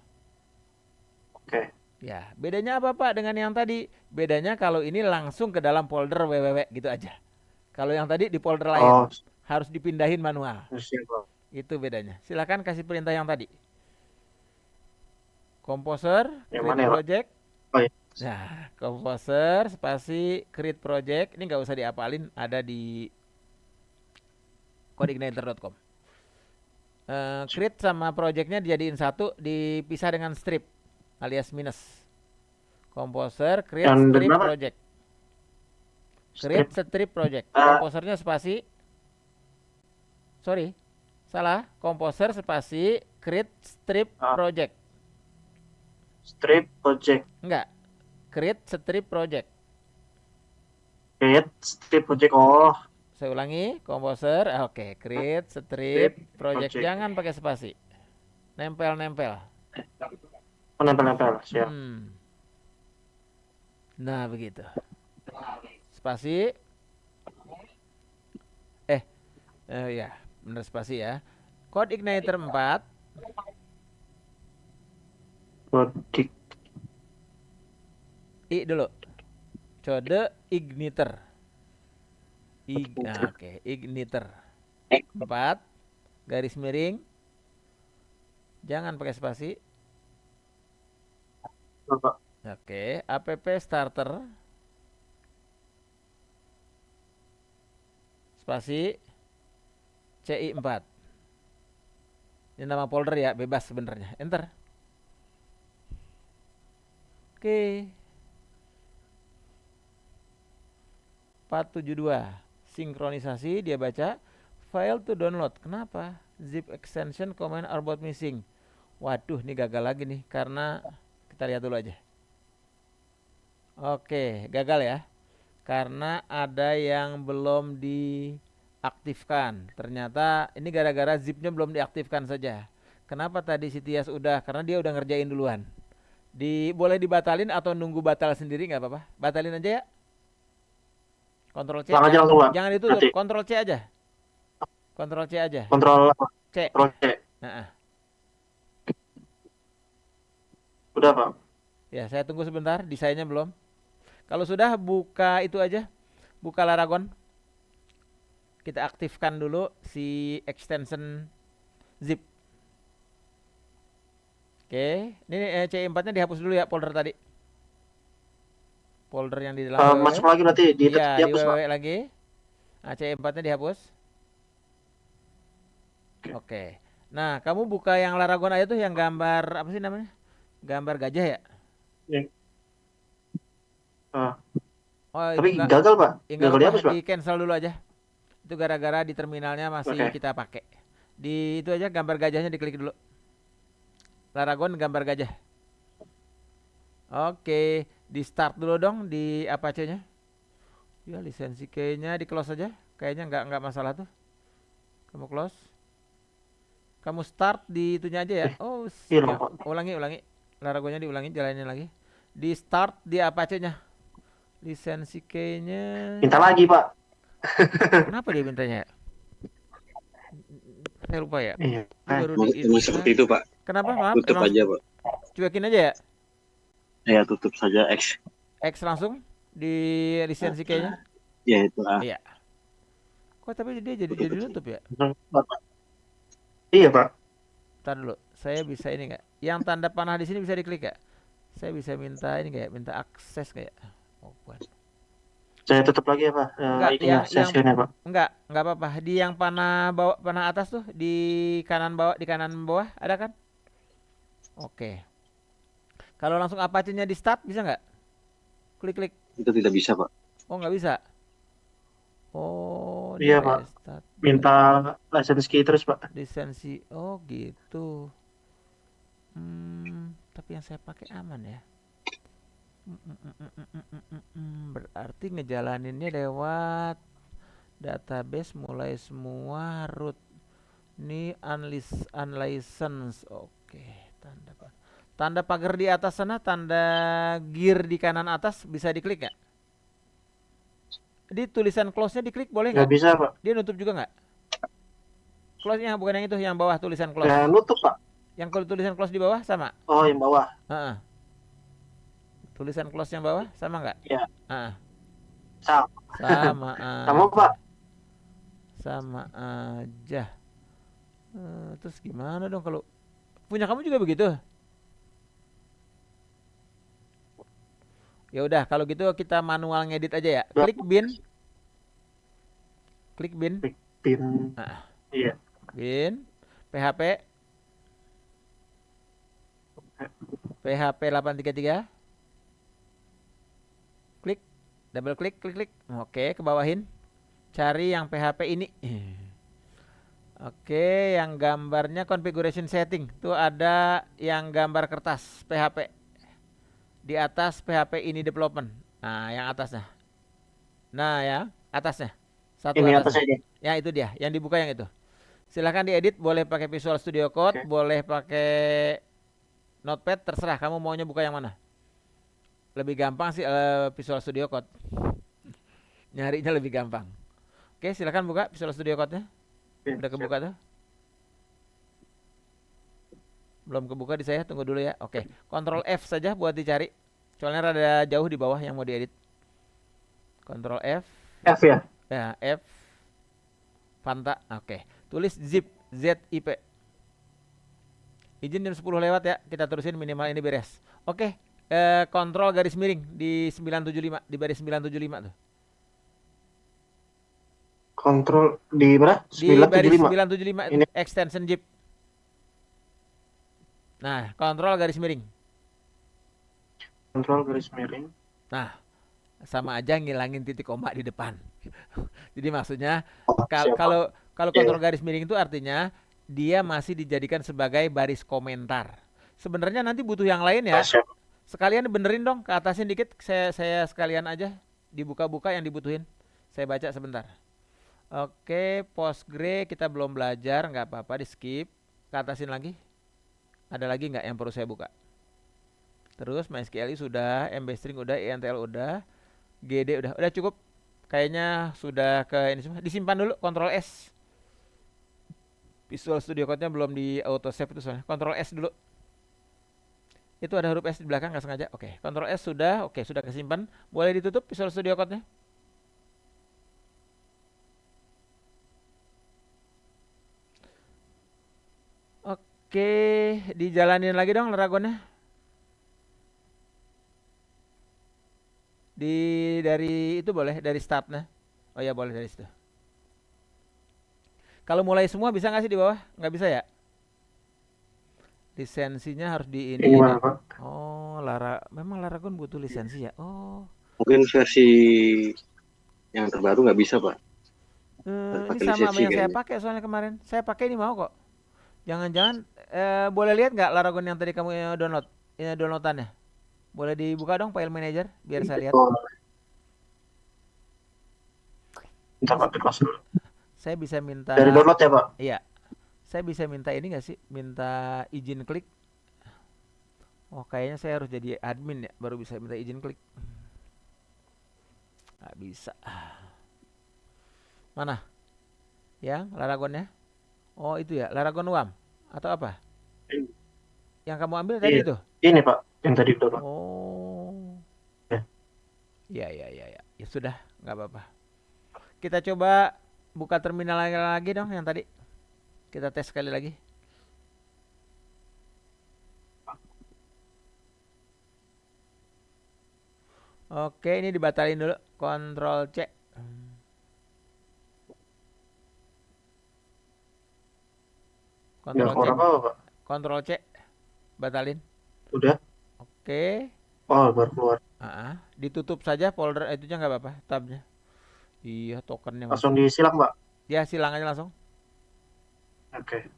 Oke. Ya, bedanya apa Pak dengan yang tadi? Bedanya kalau ini langsung ke dalam folder www gitu aja. Kalau yang tadi di folder lain Oh, harus dipindahin manual. siapa? Itu bedanya. Silakan kasih perintah yang tadi. Composer, Yang create mana ya, Pak? project. Oh, iya. Nah, composer spasi create project. Ini nggak usah diapalin, ada di codeigniter.com. Create sama projectnya dijadiin satu, dipisah dengan strip alias minus. Composer create Yang strip berapa? project. Create strip project. Ah. Composernya spasi. Sorry, salah. Composer spasi create strip project. Strip project. Enggak. Create strip project. Create strip project. Oh, Saya ulangi, composer. Oke, create strip project. Jangan pakai spasi. Nempel-nempel. nempel-nempel. Siap. Nah, begitu. Spasi. Ya, bener spasi ya. Code Igniter 4. Prodik. I dulu. Code igniter. Oke, igniter. 4 garis miring. Jangan pakai spasi. Pak. Oke, app starter. Spasi CI4. Ini nama folder ya, bebas sebenarnya. Enter. Oke. 472. Sinkronisasi dia baca. File to download. Kenapa? Zip extension command are both missing. Waduh, ini gagal lagi nih karena kita lihat dulu aja. Oke, gagal ya. Karena ada yang belum diaktifkan. Ternyata ini gara-gara zipnya belum diaktifkan saja. Kenapa tadi si Tias udah? Karena dia udah ngerjain duluan. Boleh dibatalin atau nunggu batal sendiri nggak apa-apa. Batalin aja ya. Ctrl C. Langsung Pak. Jangan ditutup. Nanti. Ctrl C aja. Ctrl C aja. Kontrol apa? C. Kontrol C. Nah, Udah Pak. ya, saya tunggu sebentar. Desainnya belum. Kalau sudah, buka itu aja. Buka Laragon. Kita aktifkan dulu si extension zip. Oke, ini C4-nya dihapus dulu ya folder tadi. Folder yang di dalam www. Masuk lagi berarti Iya, di dihapus Pak. www lagi. Nah, C4-nya dihapus. Oke. Nah, kamu buka yang Laragon aja tuh yang gambar apa sih namanya? Gambar gajah ya? Oh, Tapi itu gagal Pak. enggak Gagal dihapus Pak. di cancel dulu aja. Itu gara-gara di terminalnya masih kita pakai. Di itu aja gambar gajahnya diklik dulu. Laragon gambar gajah. Oke, di start dulu dong di Apache-nya. Ya, lisensi key-nya di close aja. Kayaknya enggak masalah tuh. Kamu close. Kamu start di itunya aja ya. Oh, Iya, ya, Pak. ulangi. Laragonnya diulangi, jalanin lagi. Di start di Apache-nya. Lisensi key-nya. Minta lagi Pak. Kenapa dia mintanya ya? Saya lupa ya. Iya. Baru Emang seperti itu Pak. Kenapa? Maaf, Tutup emang aja Pak. cuekin aja ya. Ya tutup saja X. X langsung di lisensi kayaknya. Ya itu Iya. Kok tapi dia jadi nutup ya? Iya Pak. Ntar dulu. Saya bisa ini nggak? Yang tanda panah di sini bisa diklik nggak? Saya bisa minta ini kayak minta akses kayak. Oh, bukan. Saya tutup lagi ya Pak. Enggak, Ininya, sessionnya Pak. Enggak apa-apa. Di yang panah bawah, panah atas tuh di kanan bawah ada kan? Oke. Kalau langsung Apache-nya di start bisa nggak? Klik. Itu tidak bisa Pak. Oh, nggak bisa. Oh, Iya di Pak. restart. Minta license key terus Pak. Lisensi. Oh, gitu. Tapi yang saya pakai aman ya. Berarti ngejalaninnya lewat database mulai semua root. Ini unlicense. Oke, tanda pagar di atas sana, tanda gear di kanan atas bisa diklik nggak? Di tulisan close-nya diklik boleh nggak? Nggak bisa Pak. Dia nutup juga nggak? Close-nya bukan yang itu, yang bawah tulisan close. Ya nutup Pak. Yang kalau tulisan close di bawah sama? Oh yang bawah. Tulisan close yang bawah sama nggak? Iya. Sama Sama aja. Pak. Sama aja. Terus gimana dong kalau punya kamu juga begitu? Ya udah, kalau gitu kita manual ngedit aja ya. Klik bin. Bin. Iya. Bin. PHP 833. Klik. Double klik. Oke, ke bawahin. Cari yang PHP ini. Oke, yang gambarnya configuration setting. Tuh ada yang gambar kertas PHP. Di atas PHP ini development. Nah, yang atasnya. Nah, ya, atasnya. Satu Ini atasnya. atasnya. Ya, itu dia. Yang dibuka yang itu. Silahkan diedit, boleh pakai Visual Studio Code, boleh pakai Notepad, terserah kamu maunya buka yang mana. Lebih gampang sih Visual Studio Code. Nyarinya lebih gampang. Oke, silahkan buka Visual Studio Code-nya. Udah kebuka tuh. Belum kebuka di saya, tunggu dulu ya. Oke, Ctrl F saja buat dicari. Soalnya rada jauh di bawah yang mau diedit. Ctrl F, F ya. ya F, Fanta. Oke, tulis zip, ZIP. Izin jam 10 lewat ya, kita terusin minimal ini beres. Oke, kontrol garis miring di 975, di baris 975 tuh. Kontrol di berapa? Di baris 975. 975 itu, Ini. extension zip. Nah, kontrol garis miring. Kontrol garis miring. Nah, sama aja ngilangin titik koma di depan. Jadi maksudnya Siap, Pak. kalau Iya. kontrol garis miring itu artinya dia masih dijadikan sebagai baris komentar. Sebenarnya nanti butuh yang lain ya. Siap. Sekalian benerin dong, ke atasin dikit. Saya sekalian aja dibuka-buka yang dibutuhin. Saya baca sebentar. Oke, Postgre kita belum belajar, nggak apa-apa, di skip. Ke atasin lagi. Ada lagi nggak yang perlu saya buka? Terus MySQL sudah, MBString udah, ENTL udah, GD udah cukup. Kayaknya sudah ke ini semua. Disimpan dulu, Ctrl S. Visual Studio Code-nya belum di auto save itu soalnya. Ctrl S dulu. Itu ada huruf S di belakang nggak sengaja. Oke, Ctrl S sudah, oke sudah kesimpan. Boleh ditutup Visual Studio Code-nya. Oke, dijalanin lagi dong Laragonnya. Dari itu boleh, dari startnya. Oh ya boleh dari situ. Kalau mulai semua bisa nggak sih di bawah? Nggak bisa ya? Lisensinya harus di ini. Gimana, Pak? Oh, memang Laragon butuh lisensi ya? Oh, Mungkin versi yang terbaru nggak bisa, Pak. ini Pakai sama lisensi yang saya kayaknya. pakai soalnya kemarin. Saya pakai ini mau kok. Jangan-jangan boleh lihat nggak Laragon yang tadi kamu download? Ini downloadannya. Boleh dibuka dong file manager biar saya lihat. Oh. Bentar, Pak, di kelas dulu. Saya bisa minta. Dari download ya, Pak? Iya. Saya bisa minta ini nggak sih? Minta izin klik. Oh, kayaknya saya harus jadi admin ya, baru bisa minta izin klik. Nggak bisa. Mana? Yang Laragonnya? Oh, itu ya, Laragon WAM atau apa? Yang kamu ambil tadi Iya. itu? Ini, Pak, yang tadi download. Oh. Ya. Ya. Ya sudah, nggak apa-apa. Kita coba buka terminal lagi dong yang tadi. Kita tes sekali lagi. Oke, ini dibatalin dulu. Ctrl C. Nggak Ctrl C. keluar apa, Pak? Ctrl C. Batalin. Udah? Oke. Oh, baru keluar. Ditutup saja folder itunya nggak apa-apa, tabnya. Iya, tokennya Langsung masih. disilang, Pak? Ya, silang aja langsung. Oke.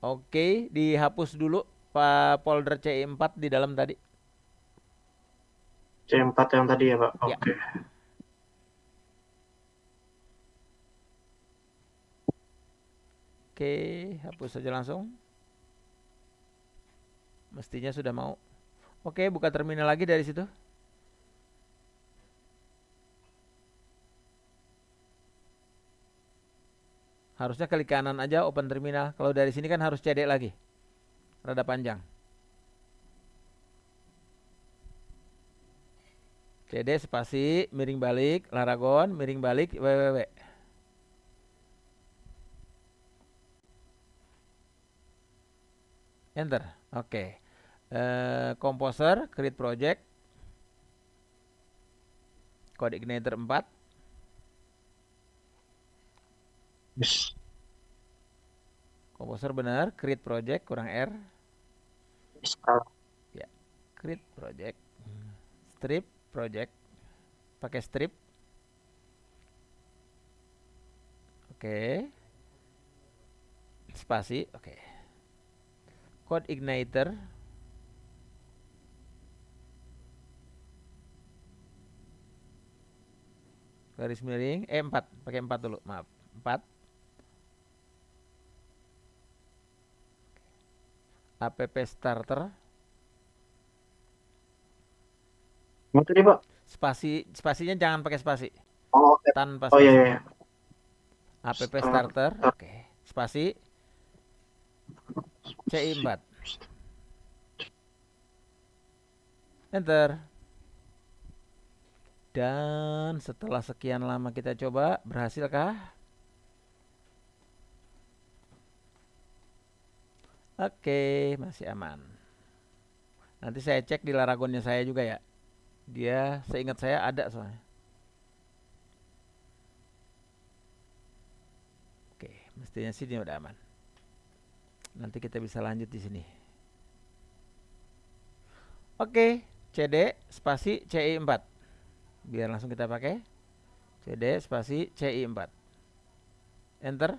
Oke, dihapus dulu folder CI4 di dalam tadi. C4 yang tadi ya, Pak? Ya. Oke. Oke, hapus saja langsung. Mestinya sudah mau. Oke, buka terminal lagi dari situ. Harusnya klik kanan aja open terminal. Kalau dari sini kan harus CD lagi. Rada panjang. CD spasi miring balik Laragon miring balik www. Enter. Oke. Composer create project. Code Igniter 4. Yes. Composer benar, create project kurang R. Install. Ya, create project. Strip project. Pakai strip. Oke. Spasi, oke. Code Igniter. Garis miring 4, pakai 4 dulu, maaf. 4. App starter. Mau tadi, Pak? Spasinya jangan pakai spasi. Oh, oke. Tanpa Oh, spasi. iya. App starter. Oke. Spasi. CI 4. Enter. Dan setelah sekian lama kita coba, berhasilkah? Oke, masih aman. Nanti saya cek di Laragonnya saya juga ya. Dia seingat saya ada soalnya. Oke, mestinya sih dia udah aman. Nanti kita bisa lanjut di sini. Oke, CD spasi CI 4. Biar langsung kita pakai. CD spasi CI 4. Enter.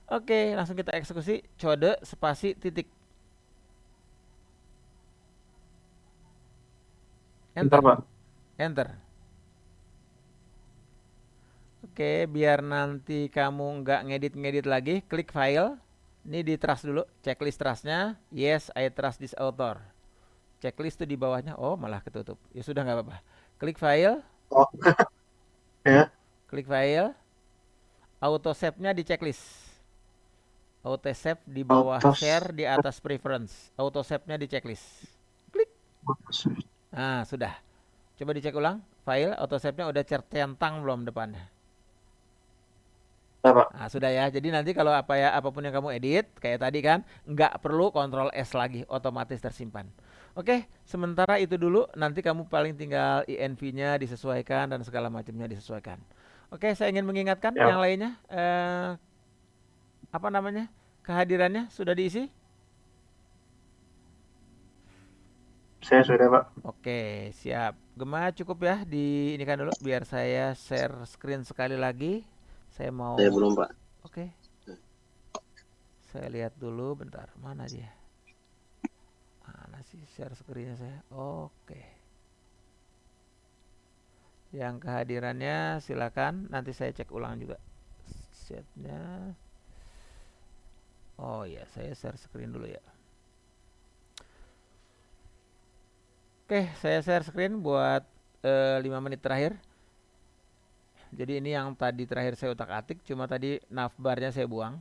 Oke, langsung kita eksekusi code spasi titik. Bentar, Enter. Pak. Enter. Oke, biar nanti kamu nggak ngedit-ngedit lagi, klik file. Ini di trust dulu, checklist trustnya. Yes, I trust this author. Checklist tuh di bawahnya. Oh, malah ketutup. Ya sudah nggak apa-apa. Klik file. Oh, ya. Klik file. Auto save-nya di checklist. Auto save di bawah Auto share, di atas preference. Auto save-nya di checklist. Klik. Nah, sudah. Coba dicek ulang. File auto save-nya udah centang belum depannya? Ya, Pak. Nah, sudah ya. Jadi nanti kalau apapun yang kamu edit kayak tadi kan, nggak perlu Ctrl S lagi, otomatis tersimpan. Oke, sementara itu dulu. Nanti kamu paling tinggal INV-nya disesuaikan dan segala macamnya disesuaikan. Oke, saya ingin mengingatkan Ya. yang lainnya, apa namanya, kehadirannya sudah diisi. Saya sudah, Pak. Oke, siap. Gema cukup ya di ini kan dulu, biar saya share screen sekali lagi. Saya mau. Saya belum, Pak. Oke. Saya lihat dulu bentar. Mana dia? Mana sih share screen-nya saya? Oke. Yang kehadirannya silakan. Nanti saya cek ulang juga. Setnya. Oh iya, saya share screen dulu ya. Oke, saya share screen buat 5 menit terakhir. Jadi ini yang tadi terakhir saya utak-atik, cuma tadi navbarnya saya buang.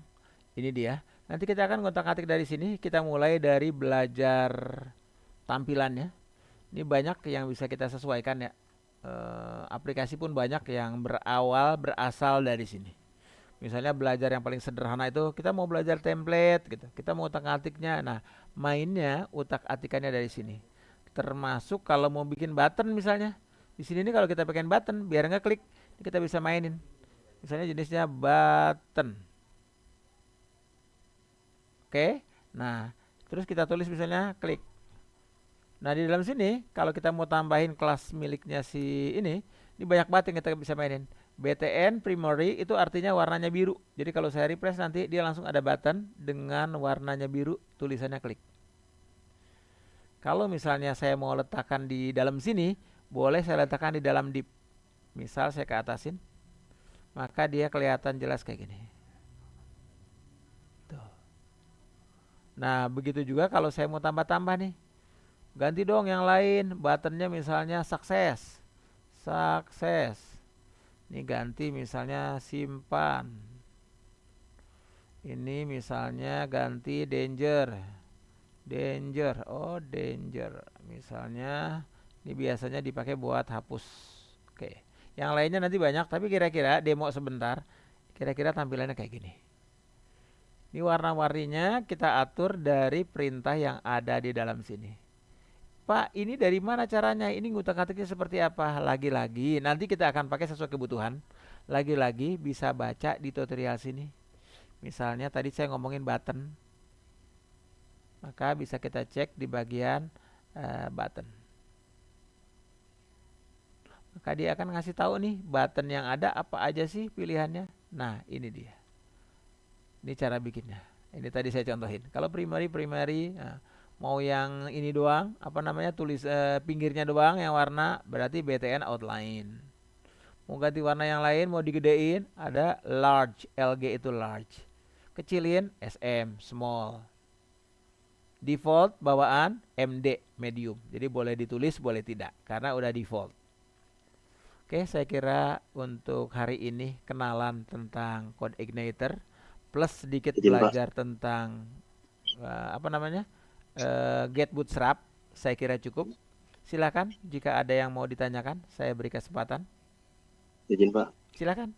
Ini dia. Nanti kita akan ngotak-atik dari sini. Kita mulai dari belajar tampilannya. Ini banyak yang bisa kita sesuaikan ya. Aplikasi pun banyak yang berasal dari sini. Misalnya belajar yang paling sederhana itu kita mau belajar template gitu. Kita mau utak-atiknya. Nah, mainnya utak-atikannya dari sini. Termasuk kalau mau bikin button misalnya. Di sini nih kalau kita bikin button biar nggak klik, kita bisa mainin. Misalnya jenisnya button. Oke. Nah, terus kita tulis misalnya klik. Nah, di dalam sini kalau kita mau tambahin kelas miliknya si ini banyak banget yang kita bisa mainin. BTN primary itu artinya warnanya biru. Jadi kalau saya refresh nanti dia langsung ada button dengan warnanya biru, tulisannya klik. Kalau misalnya saya mau letakkan di dalam sini, boleh saya letakkan di dalam div. Misal saya ke atasin, maka dia kelihatan jelas kayak gini. Tuh. Nah, begitu juga kalau saya mau tambah-tambah nih. Ganti dong yang lain, buttonnya misalnya sukses. Sukses. Ini ganti misalnya simpan. Ini misalnya ganti danger. Danger. Oh, danger. Misalnya ini biasanya dipakai buat hapus. Oke. Yang lainnya nanti banyak, tapi kira-kira demo sebentar. Kira-kira tampilannya kayak gini. Ini warna-warninya kita atur dari perintah yang ada di dalam sini. Pak, ini dari mana caranya? Ini ngutak-ngatiknya seperti apa? Lagi-lagi, nanti kita akan pakai sesuai kebutuhan. Lagi-lagi bisa baca di tutorial sini. Misalnya tadi saya ngomongin button. Maka bisa kita cek di bagian button. Maka dia akan ngasih tahu nih button yang ada apa aja sih pilihannya. Nah, ini dia. Ini cara bikinnya. Ini tadi saya contohin. Kalau primary, nah, mau yang ini doang, apa namanya, tulis pinggirnya doang yang warna, berarti BTN outline. Mau ganti warna yang lain, mau digedein, ada large, LG itu large. Kecilin, SM, small. Default bawaan MD, medium. Jadi boleh ditulis, boleh tidak, karena udah default. Oke, saya kira untuk hari ini kenalan tentang CodeIgniter. plus sedikit Izin, Pak. belajar tentang apa namanya get bootstrap, saya kira cukup. Silakan jika ada yang mau ditanyakan, saya beri kesempatan. Izin, Pak. Silakan.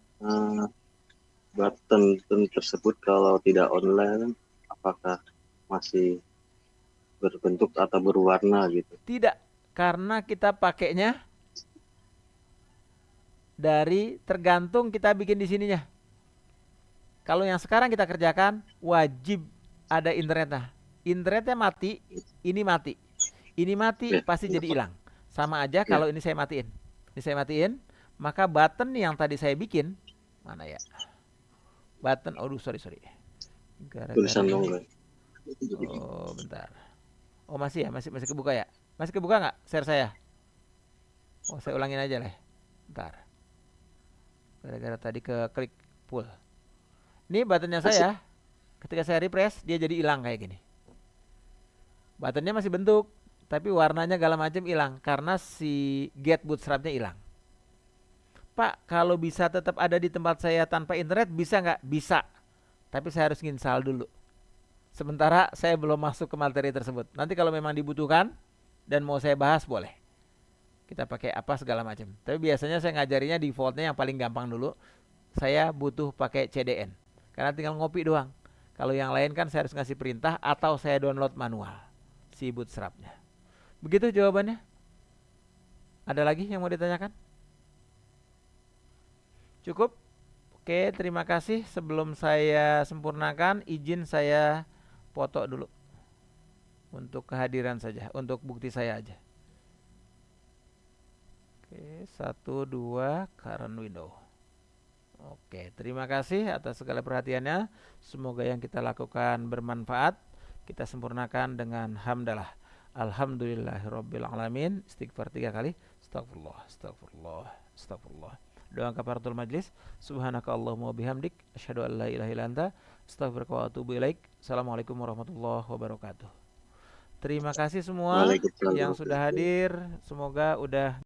Button tersebut kalau tidak online, apakah masih berbentuk atau berwarna gitu? Tidak, karena kita pakainya dari tergantung kita bikin di sininya. Kalau yang sekarang kita kerjakan wajib ada internetnya. Internetnya mati, ini mati. Ini mati Ya. pasti jadi hilang. Sama aja kalau ini saya matiin. Ini saya matiin, maka button yang tadi saya bikin mana ya? Button, aduh sorry. Tulisan Gara-gara dong, guys. oh bentar. Oh masih ya, masih kebuka ya? Masih kebuka nggak share saya? Oh saya ulangin aja lah. Bentar. Gara-gara tadi ke klik full. Ini buttonnya saya. Ketika saya refresh dia jadi hilang kayak gini. Buttonnya masih bentuk, tapi warnanya segala macam hilang karena si get bootstrapnya hilang. Pak, kalau bisa tetap ada di tempat saya tanpa internet bisa nggak? Bisa. Tapi saya harus install dulu. Sementara saya belum masuk ke materi tersebut. Nanti kalau memang dibutuhkan dan mau saya bahas boleh. Kita pakai apa segala macam. Tapi biasanya saya ngajarinya defaultnya yang paling gampang dulu. Saya butuh pakai CDN. Karena tinggal ngopi doang. Kalau yang lain kan saya harus ngasih perintah atau saya download manual si bootstrapnya. Begitu jawabannya. Ada lagi yang mau ditanyakan? Cukup? Oke, terima kasih. Sebelum saya sempurnakan, izin saya foto dulu. Untuk kehadiran saja, untuk bukti saya aja. Oke, 1, 2, current window. Oke, terima kasih atas segala perhatiannya. Semoga yang kita lakukan bermanfaat. Kita sempurnakan dengan hamdalah. Alhamdulillahirabbil alamin. Istighfar 3 kali. Astagfirullah. Doa kafaratul majlis. Subhanaka Allahumma bihamdik asyhadu an la ilaha illa anta astaghfiruka wa atubu ilaik. Assalamualaikum warahmatullahi wabarakatuh. Terima kasih semua yang sudah hadir. Semoga udah